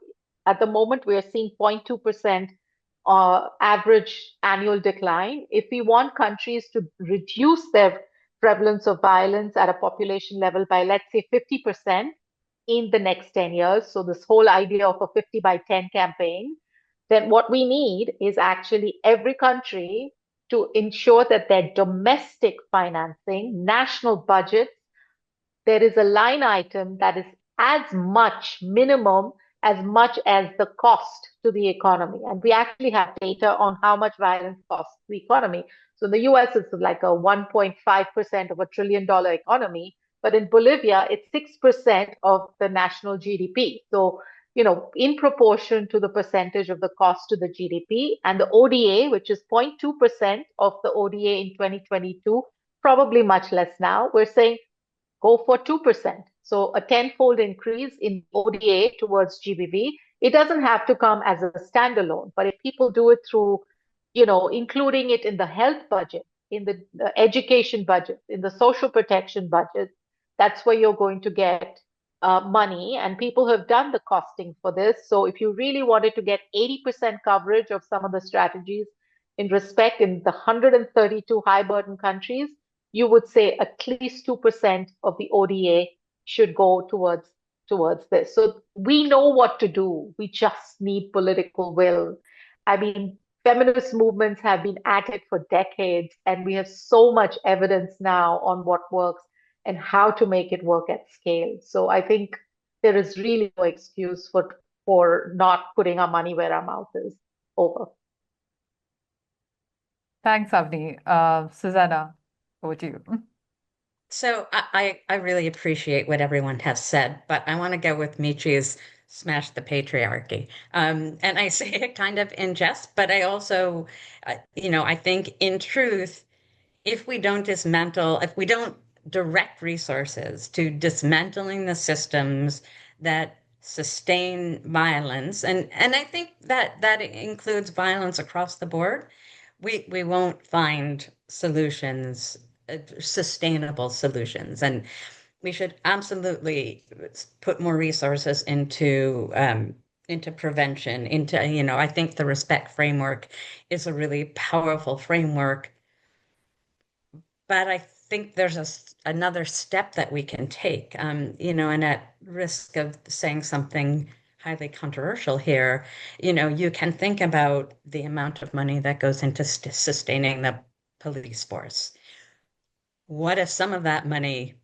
at the moment we are seeing 0.2% average annual decline. If we want countries to reduce their prevalence of violence at a population level by, let's say, 50% in the next 10 years, so this whole idea of a 50 by 10 campaign, then what we need is actually every country to ensure that their domestic financing, national budgets, there is a line item that is as much minimum as much as the cost to the economy. And we actually have data on how much violence costs the economy. So in the US, it's like a 1.5% of $1 trillion economy, but in Bolivia, it's 6% of the national GDP. So, in proportion to the percentage of the cost to the GDP, and the ODA, which is 0.2% of the ODA in 2022, probably much less now, we're saying go for 2%. So a tenfold increase in ODA towards GBV. It doesn't have to come as a standalone, but if people do it through, including it in the health budget, in the education budget, in the social protection budget, that's where you're going to get money. And people have done the costing for this. So if you really wanted to get 80% coverage of some of the strategies in respect in the 132 high burden countries, you would say at least 2% of the ODA should go towards this. So we know what to do. We just need political will. I mean, feminist movements have been at it for decades, and we have so much evidence now on what works and how to make it work at scale. So I think there is really no excuse for not putting our money where our mouth is. Over. Thanks, Avni. Susanna, over to you. So I really appreciate what everyone has said, but I want to go with Michi's smash the patriarchy. And I say it kind of in jest, but I also, I think in truth, if we don't direct resources to dismantling the systems that sustain violence, and I think that includes violence across the board, we won't find solutions, sustainable solutions. And we should absolutely put more resources into prevention, I think the respect framework is a really powerful framework. But I think there's another step that we can take, and at risk of saying something highly controversial here, you can think about the amount of money that goes into sustaining the police force. What if some of that money,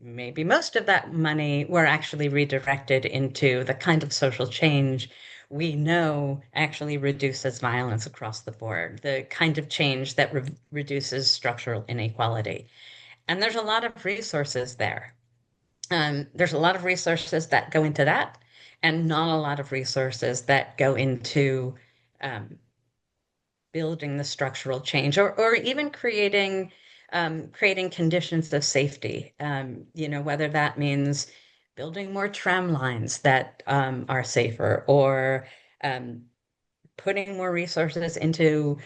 maybe most of that money, were actually redirected into the kind of social change we know actually reduces violence across the board, the kind of change that reduces structural inequality? And there's a lot of resources there. There's a lot of resources that go into that, and not a lot of resources that go into building the structural change, or even creating conditions of safety. Whether that means building more tram lines that are safer, or putting more resources into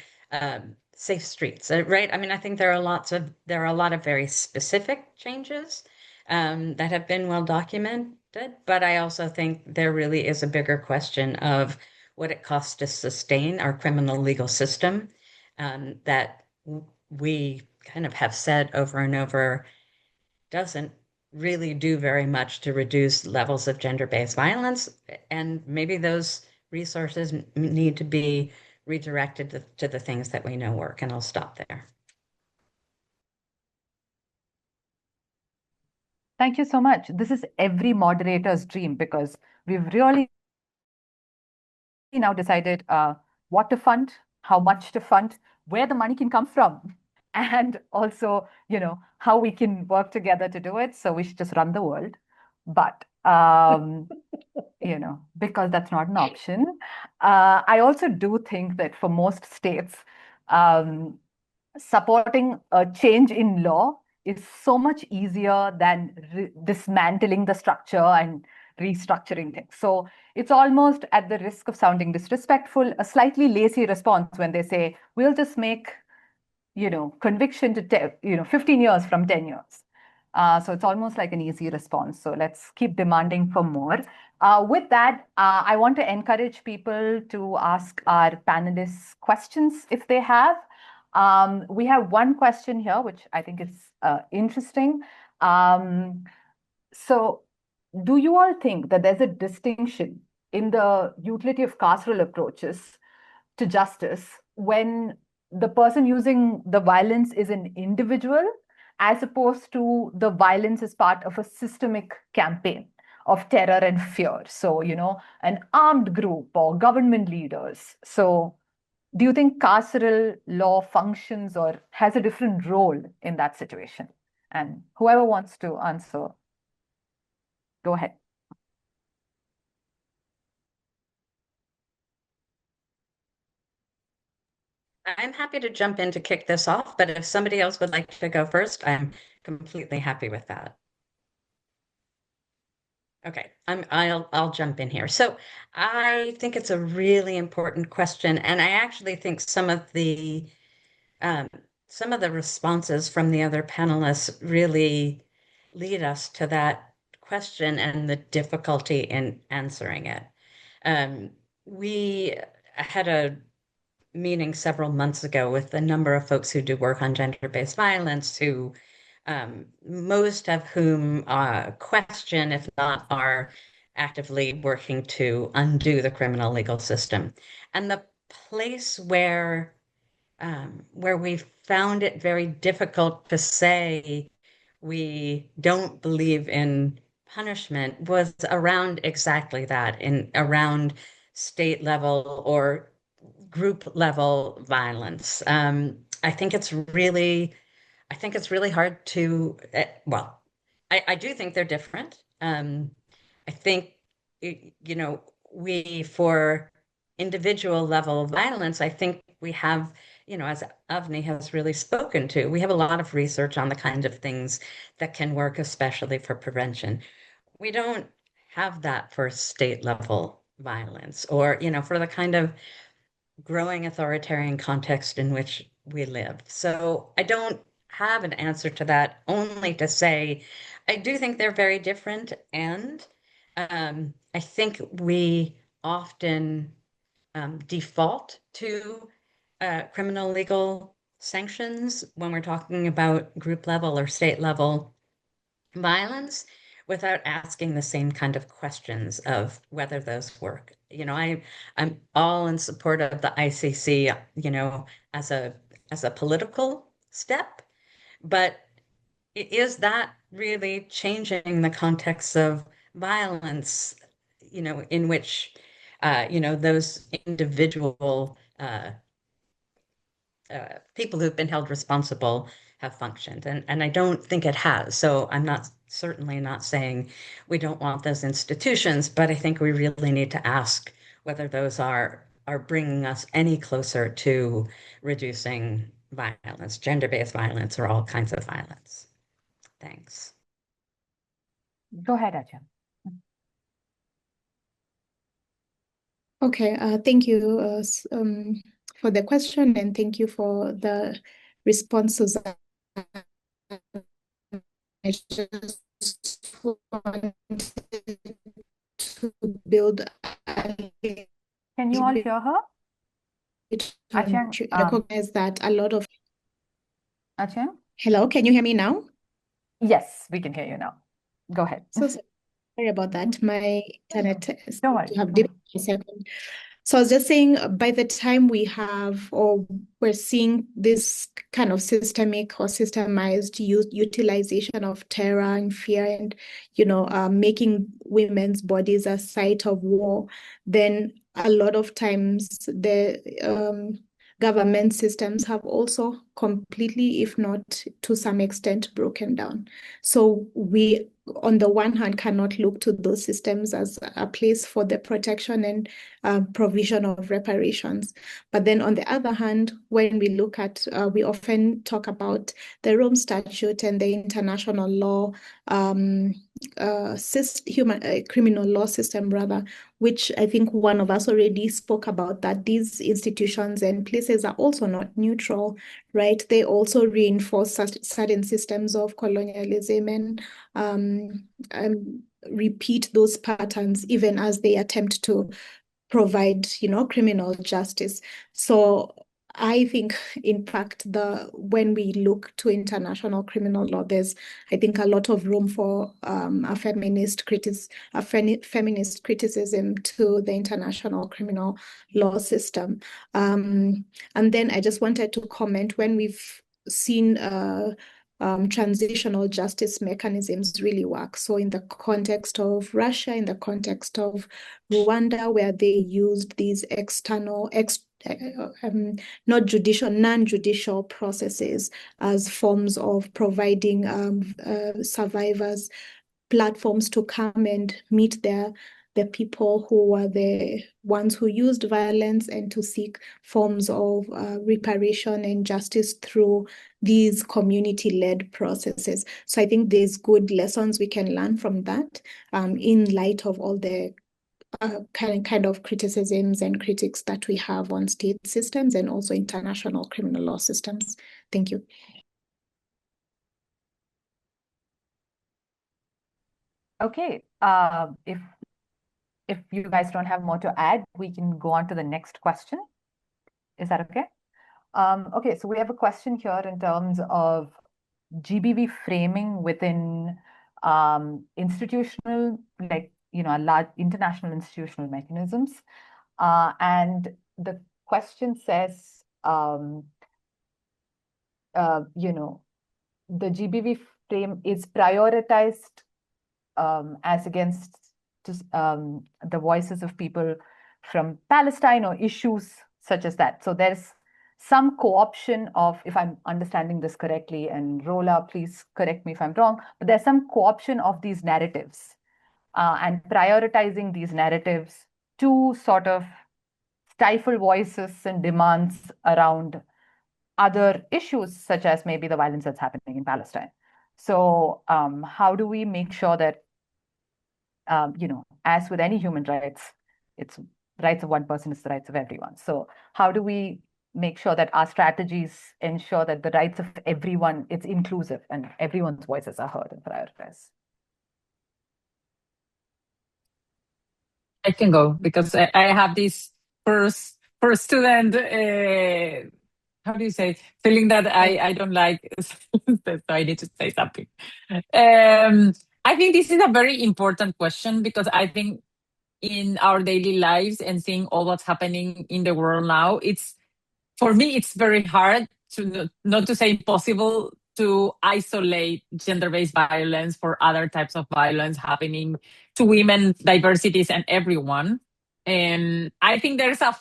safe streets, right? I mean, I think there are a lot of very specific changes that have been well documented, but I also think there really is a bigger question of what it costs to sustain our criminal legal system, that we kind of have said over and over doesn't really do very much to reduce levels of gender-based violence. And maybe those resources need to be redirected to the things that we know work. And I'll stop there. Thank you so much. This is every moderator's dream, because we've really now decided what to fund, how much to fund, where the money can come from, and also, how we can work together to do it. So we should just run the world. But, because that's not an option. I also do think that for most states, supporting a change in law is so much easier than dismantling the structure and restructuring things. So it's almost, at the risk of sounding disrespectful, a slightly lazy response when they say, we'll just make, conviction to 15 years from 10 years. So it's almost like an easy response. So let's keep demanding for more. With that, I want to encourage people to ask our panelists questions if they have. We have one question here, which I think is interesting. So do you all think that there's a distinction in the utility of carceral approaches to justice when the person using the violence is an individual, as opposed to the violence is part of a systemic campaign of terror and fear. So, an armed group or government leaders. So, do you think carceral law functions or has a different role in that situation? And whoever wants to answer, go ahead. I'm happy to jump in to kick this off, but if somebody else would like to go first, I'm completely happy with that. Okay, I'll jump in here. So I think it's a really important question, and I actually think um, some of the responses from the other panelists really lead us to that question and the difficulty in answering it. We had a meeting several months ago with a number of folks who do work on gender-based violence, who most of whom question, if not are actively working to undo the criminal legal system. And the place where we found it very difficult to say we don't believe in punishment was around exactly that, around state level or group level violence. I think it's really hard to, well, I do think they're different. I think, for individual level violence, I think we have, as Avni has really spoken to, we have a lot of research on the kind of things that can work, especially for prevention. We don't have that for state level violence or, for the kind of growing authoritarian context in which we live. So I don't have an answer to that, only to say I do think they're very different. And I think we often default to criminal legal sanctions when we're talking about group level or state level violence without asking the same kind of questions of whether those work. I'm all in support of the ICC, as a political step, but is that really changing the context of violence, in which, those individual people who've been held responsible have functioned. And I don't think it has. So I'm certainly not saying we don't want those institutions, but I think we really need to ask whether those are bringing us any closer to reducing violence, gender-based violence, or all kinds of violence. Thanks. Go ahead, Ajahn. Okay, thank you for the question, and thank you for the responses. I just wanted to build Can you all hear her? Ajahn, to recognize that a lot of... Ajahn? Hello, can you hear me now? Yes, we can hear you now. Go ahead. So sorry about that. My internet is Don't worry. to have dipped a second. So I was just saying, by the time we have, or we're seeing this kind of systemic or systemized utilization of terror and fear and, making women's bodies a site of war, then a lot of times the government systems have also completely, if not to some extent, broken down. So we, on the one hand, cannot look to those systems as a place for the protection and provision of reparations. But then on the other hand, when we look at, we often talk about the Rome Statute and the international law, criminal law system rather, which I think one of us already spoke about, that these institutions and places are also not neutral, right? They also reinforce certain systems of colonialism and repeat those patterns even as they attempt to provide, criminal justice. So I think, in fact, when we look to international criminal law, there's, I think, a lot of room for a feminist criticism to the international criminal law system. And then I just wanted to comment, when we've seen transitional justice mechanisms really work. So in the context of Russia, in the context of Rwanda, where they used these non-judicial processes as forms of providing survivors platforms to come and meet the people who were the ones who used violence, and to seek forms of reparation and justice through these community-led processes. So I think there's good lessons we can learn from that, in light of all the kind of criticisms and critiques that we have on state systems and also international criminal law systems. Thank you. Okay, if you guys don't have more to add, we can go on to the next question. Is that okay? Okay, so we have a question here in terms of GBV framing within institutional, large international institutional mechanisms. And the question says, the GBV frame is prioritized as against the voices of people from Palestine or issues such as that. So there's some co-option of, if I'm understanding this correctly, and Rola, please correct me if I'm wrong, but there's some co-option of these narratives and prioritizing these narratives to sort of stifle voices and demands around other issues, such as maybe the violence that's happening in Palestine. So how do we make sure that, as with any human rights, it's rights of one person is the rights of everyone. So how do we make sure that our strategies ensure that the rights of everyone, it's inclusive and everyone's voices are heard and prioritized? I can go, because I have this first student, how do you say, feeling that I don't like, so I need to say something. I think this is a very important question, because I think in our daily lives and seeing all what's happening in the world now, for me, it's very hard to, not to say impossible, to isolate gender-based violence for other types of violence happening to women, diversities, and everyone. And I think there's a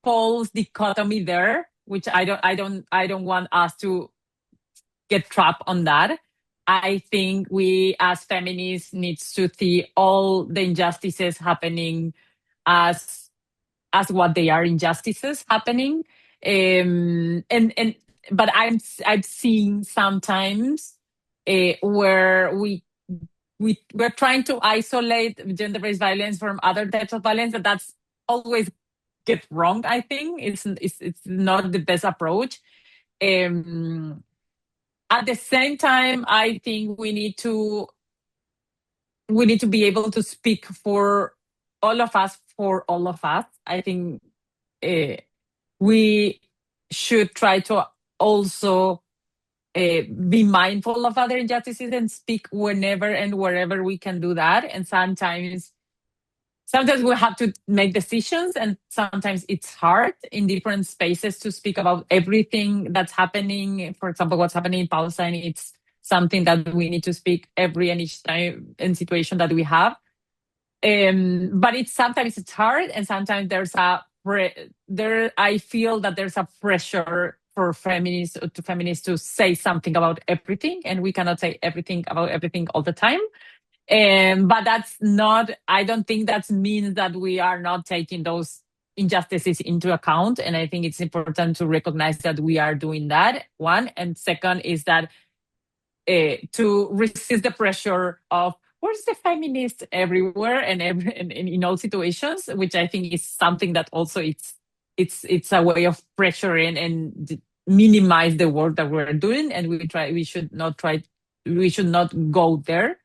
false dichotomy there, which I don't want us to get trapped on that. I think we as feminists needs to see all the injustices happening as what they are, injustices happening. But I've seen sometimes where we're trying to isolate gender-based violence from other types of violence, and that's always get wrong. I think it's not the best approach. At the same time, I think we need to be able to speak for all of us. I think we should try to also be mindful of other injustices and speak whenever and wherever we can do that. And sometimes we have to make decisions, and sometimes it's hard in different spaces to speak about everything that's happening. For example, what's happening in Palestine, it's something that we need to speak every and each time and situation that we have. But sometimes it's hard, and sometimes I feel that there's a pressure for feminists to say something about everything, and we cannot say everything about everything all the time. But I don't think that means that we are not taking those injustices into account. And I think it's important to recognize that we are doing that, one. And second is that to resist the pressure of where's the feminist everywhere and in all situations, which I think is something that also it's a way of pressuring and minimize the work that we're doing. And we should not go there.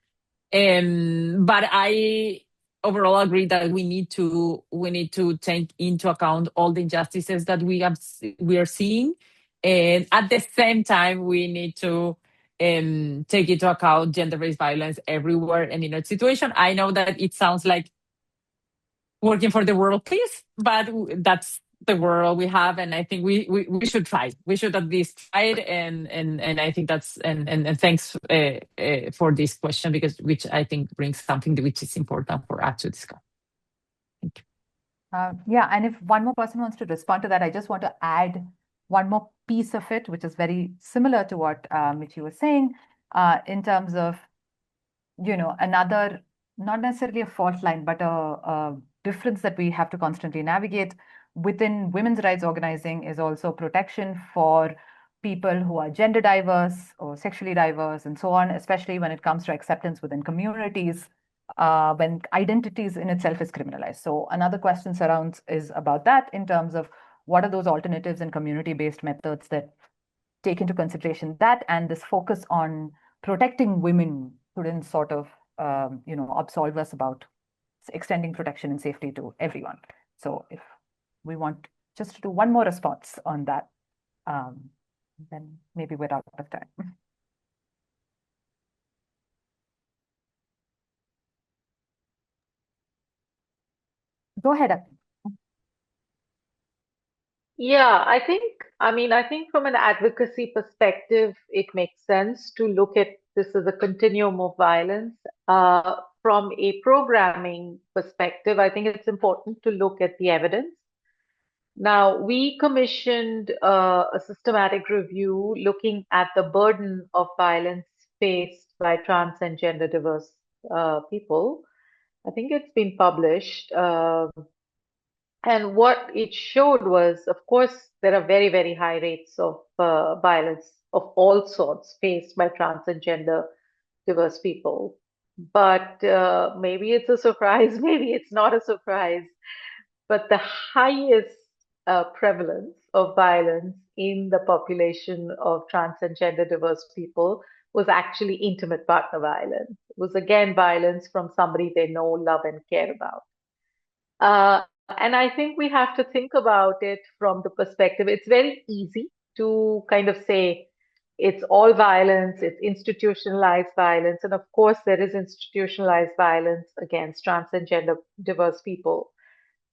But I overall agree that we need to take into account all the injustices that we are seeing, and at the same time we need to take into account gender-based violence everywhere and in each situation. I know that it sounds like working for the world peace, but that's the world we have, and I think we should try. We should at least try it, and I think that's and thanks for this question, because which I think brings something which is important for us to discuss. Thank you. Yeah, and if one more person wants to respond to that, I just want to add one more piece of it, which is very similar to what Michi was saying, in terms of, another, not necessarily a fault line, but a difference that we have to constantly navigate within women's rights organizing is also protection for people who are gender diverse or sexually diverse and so on, especially when it comes to acceptance within communities, when identities in itself is criminalized. So another question surrounds is about that, in terms of what are those alternatives and community-based methods that take into consideration that, and this focus on protecting women shouldn't sort of absolve us about extending protection and safety to everyone. So if we want just to do one more response on that, then maybe we're out of time. Go ahead. Yeah, I think from an advocacy perspective, it makes sense to look at this as a continuum of violence. From a programming perspective, I think it's important to look at the evidence. Now, we commissioned a systematic review looking at the burden of violence faced by trans and gender diverse people. I think it's been published. And what it showed was, of course, there are very, very high rates of violence of all sorts faced by trans and gender diverse people. But maybe it's a surprise, maybe it's not a surprise. But the highest prevalence of violence in the population of trans and gender diverse people was actually intimate partner violence. It was again violence from somebody they know, love, and care about. And I think we have to think about it from the perspective, it's very easy to kind of say it's all violence, it's institutionalized violence. And of course, there is institutionalized violence against trans and gender diverse people.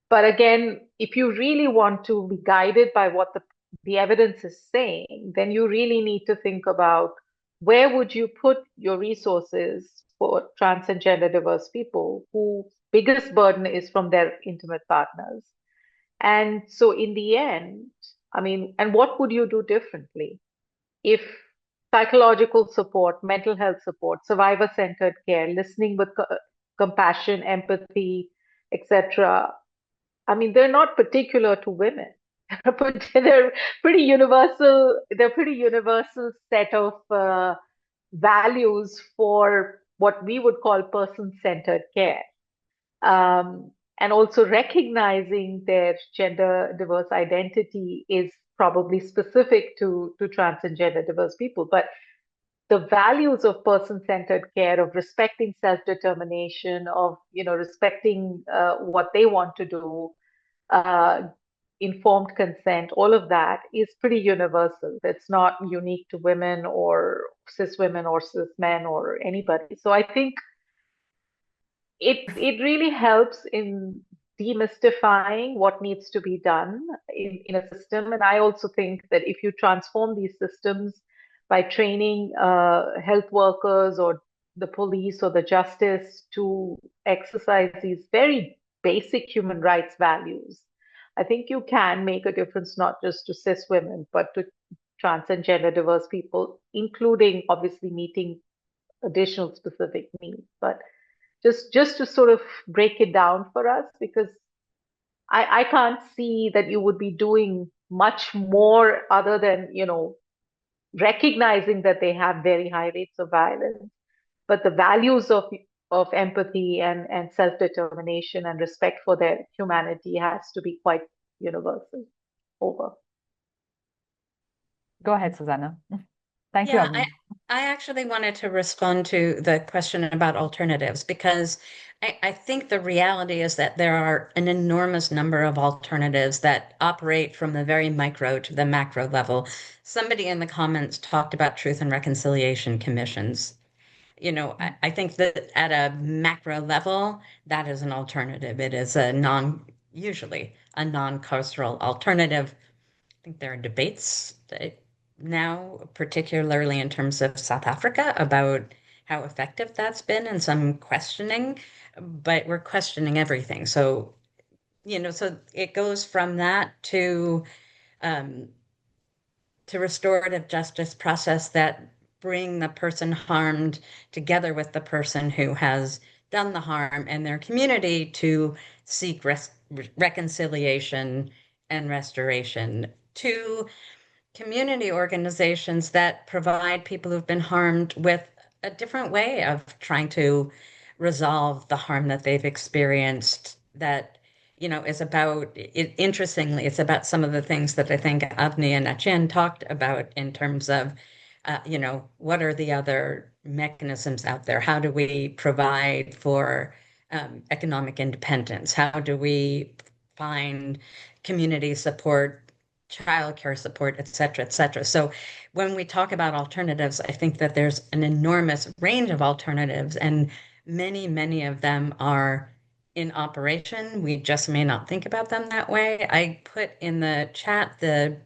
But again, if you really want to be guided by what the evidence is saying, then you really need to think about where would you put your resources for trans and gender diverse people whose biggest burden is from their intimate partners. And so in the end, and what would you do differently if psychological support, mental health support, survivor-centered care, listening with compassion, empathy, etc., they're not particular to women. They're pretty universal. They're pretty universal set of values for what we would call person-centered care, and also recognizing their gender diverse identity is probably specific to trans and gender diverse people, but the values of person-centered care, of respecting self-determination, of respecting what they want to do, informed consent, all of that is pretty universal. It's not unique to women or cis women or cis men or anybody. So I think it really helps in demystifying what needs to be done in a system. And I also think that if you transform these systems by training health workers or the police or the justice to exercise these very basic human rights values, I think you can make a difference not just to cis women, but to trans and gender diverse people, including obviously meeting additional specific needs. But just to sort of break it down for us, because I can't see that you would be doing much more other than, recognizing that they have very high rates of violence, but the values of empathy and self-determination and respect for their humanity has to be quite universal. Over. Go ahead, Susanna. Thank you, Yeah, Arvind. I actually wanted to respond to the question about alternatives because I think the reality is that there are an enormous number of alternatives that operate from the very micro to the macro level. Somebody in the comments talked about truth and reconciliation commissions. I think that at a macro level, that is an alternative. It is usually a non-carceral alternative. I think there are debates now, particularly in terms of South Africa, about how effective that's been and some questioning, but we're questioning everything. So, so it goes from that um, to restorative justice process that bring the person harmed together with the person who has done the harm and their community to seek reconciliation and restoration, to community organizations that provide people who've been harmed with a different way of trying to resolve the harm that they've experienced that is about it. Interestingly, it's about some of the things that I think Avni and Achin talked about in terms of what are the other mechanisms out there? How do we provide for economic independence? How do we find community support, childcare support, et cetera, et cetera? So when we talk about alternatives, I think that there's an enormous range of alternatives, and many, many of them are in operation. We just may not think about them that way. I put in the chat the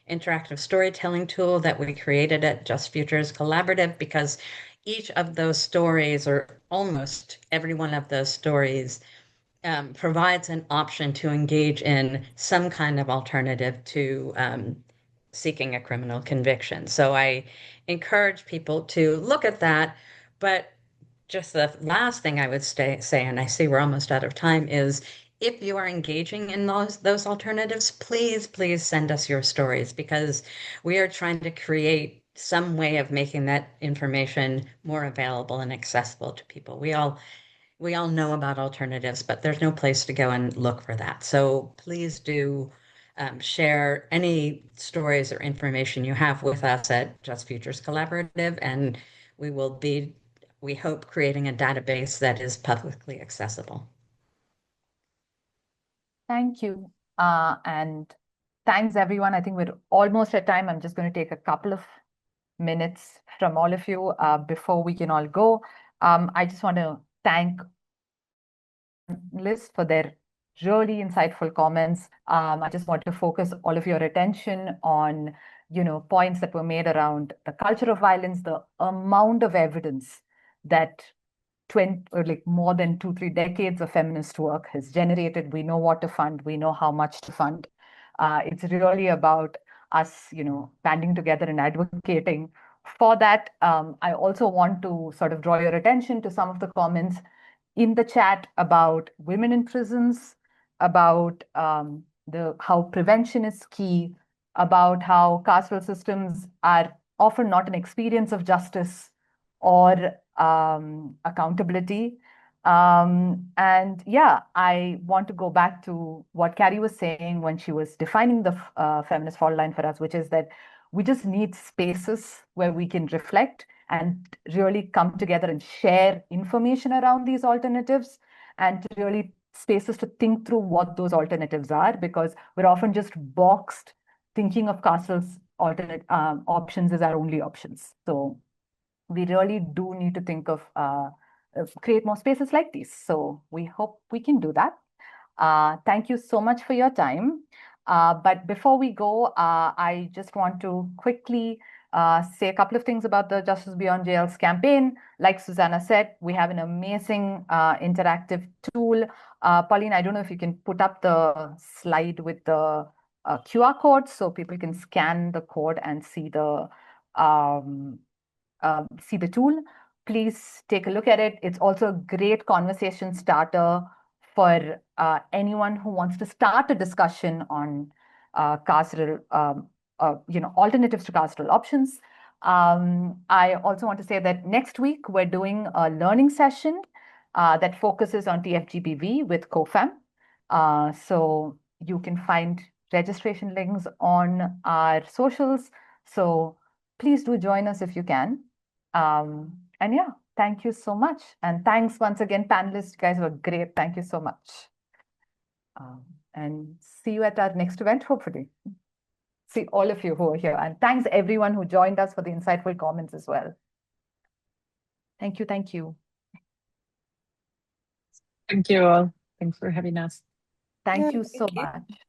interactive storytelling tool that we created at Just Futures Collaborative, because each of those stories, or almost every one of those stories, provides an option to engage in some kind of alternative to seeking a criminal conviction. So I encourage people to look at that. But just the last thing I would say, and I see we're almost out of time, is if you are engaging in those alternatives, please send us your stories, because we are trying to create some way of making that information more available and accessible to people. We all know about alternatives, but there's no place to go and look for that. So please do share any stories or information you have with us at Just Futures Collaborative, and we will be, we hope, creating a database that is publicly accessible. Thank you. And thanks, everyone. I think we're almost at time. I'm just going to take a couple of minutes from all of you before we can all go. I just want to thank Liz for their really insightful comments. I just want to focus all of your attention on, points that were made around the culture of violence, the amount of evidence that more than 2-3 decades of feminist work has generated. We know what to fund. We know how much to fund. It's really about us, banding together and advocating for that. I also want to sort of draw your attention to some of the comments in the chat about women in prisons, about how prevention is key, about how carceral systems are often not an experience of justice or accountability. And yeah, I want to go back to what Carrie was saying when she was defining the feminist fault line for us, which is that we just need spaces where we can reflect and really come together and share information around these alternatives, and to really spaces to think through what those alternatives are, because we're often just boxed thinking of carceral's alternate options as our only options. So we really do need to think of create more spaces like these. So we hope we can do that. Thank you so much for your time. But before we go, I just want to quickly say a couple of things about the Justice Beyond Jails campaign. Like Susanna said, we have an amazing interactive tool. Pauline, I don't know if you can put up the slide with the QR code so people can scan the code and see the tool. Please take a look at it. It's also a great conversation starter for anyone who wants to start a discussion on carceral, alternatives to carceral options. I also want to say that next week we're doing a learning session that focuses on TFGBV with COFAM. So you can find registration links on our socials. So please do join us if you can. And yeah, thank you so much. And thanks once again, panelists. You guys were great. Thank you so much. And see you at our next event, hopefully. See all of you who are here. And thanks everyone who joined us for the insightful comments as well. Thank you. Thank you. Thank you all. Thanks for having us. Thank Yeah, you so thank you. much.